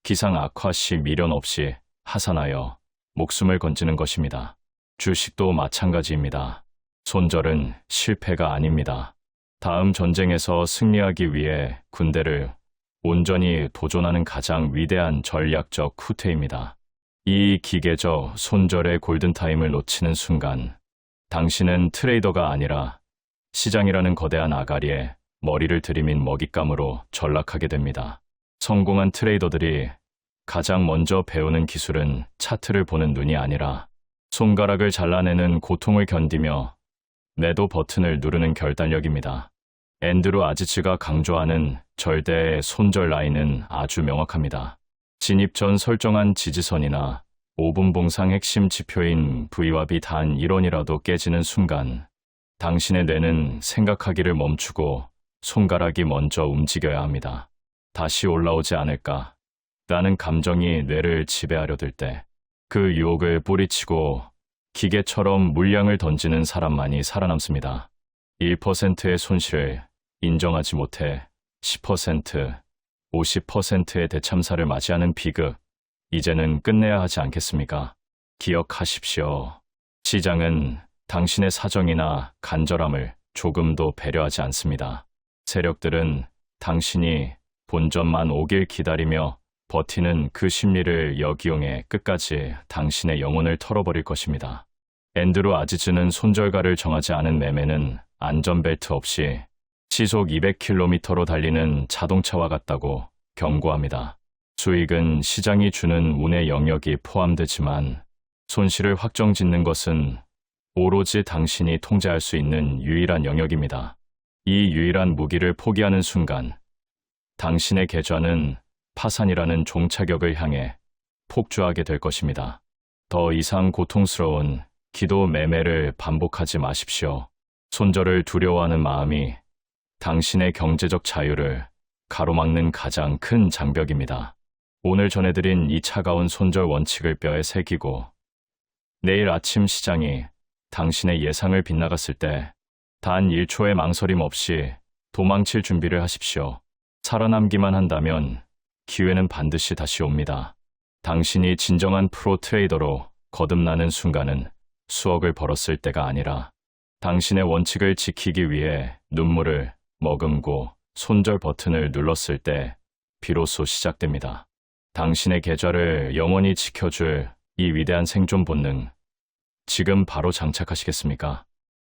S1: 기상 악화 시 미련 없이 하산하여 목숨을 건지는 것입니다. 주식도 마찬가지입니다. 손절은 실패가 아닙니다. 다음 전쟁에서 승리하기 위해 군대를 온전히 도전하는 가장 위대한 전략적 후퇴입니다. 이 기계적 손절의 골든타임을 놓치는 순간 당신은 트레이더가 아니라 시장이라는 거대한 아가리에 머리를 들이민 먹잇감으로 전락하게 됩니다. 성공한 트레이더들이 가장 먼저 배우는 기술은 차트를 보는 눈이 아니라 손가락을 잘라내는 고통을 견디며 매도 버튼을 누르는 결단력입니다. 앤드루 아지즈가 강조하는 절대의 손절 라인은 아주 명확합니다. 진입 전 설정한 지지선이나 5분 봉상 핵심 지표인 V왑이 단 1원이라도 깨지는 순간 당신의 뇌는 생각하기를 멈추고 손가락이 먼저 움직여야 합니다. 다시 올라오지 않을까 라는 감정이 뇌를 지배하려 들 때 그 유혹을 뿌리치고 기계처럼 물량을 던지는 사람만이 살아남습니다. 1%의 손실을 인정하지 못해 10%, 50%의 대참사를 맞이하는 비극, 이제는 끝내야 하지 않겠습니까? 기억하십시오. 시장은 당신의 사정이나 간절함을 조금도 배려하지 않습니다. 세력들은 당신이 본전만 오길 기다리며 버티는 그 심리를 역이용해 끝까지 당신의 영혼을 털어버릴 것입니다. 앤드루 아지즈는 손절가를 정하지 않은 매매는 안전벨트 없이 시속 200km로 달리는 자동차와 같다고 경고합니다. 수익은 시장이 주는 운의 영역이 포함되지만 손실을 확정짓는 것은 오로지 당신이 통제할 수 있는 유일한 영역입니다. 이 유일한 무기를 포기하는 순간 당신의 계좌는 파산이라는 종착역을 향해 폭주하게 될 것입니다. 더 이상 고통스러운 기도 매매를 반복하지 마십시오. 손절을 두려워하는 마음이 당신의 경제적 자유를 가로막는 가장 큰 장벽입니다. 오늘 전해드린 이 차가운 손절 원칙을 뼈에 새기고 내일 아침 시장이 당신의 예상을 빗나갔을 때 단 1초의 망설임 없이 도망칠 준비를 하십시오. 살아남기만 한다면 기회는 반드시 다시 옵니다. 당신이 진정한 프로 트레이더로 거듭나는 순간은 수억을 벌었을 때가 아니라 당신의 원칙을 지키기 위해 눈물을 머금고 손절 버튼을 눌렀을 때 비로소 시작됩니다. 당신의 계좌를 영원히 지켜줄 이 위대한 생존 본능, 지금 바로 장착하시겠습니까?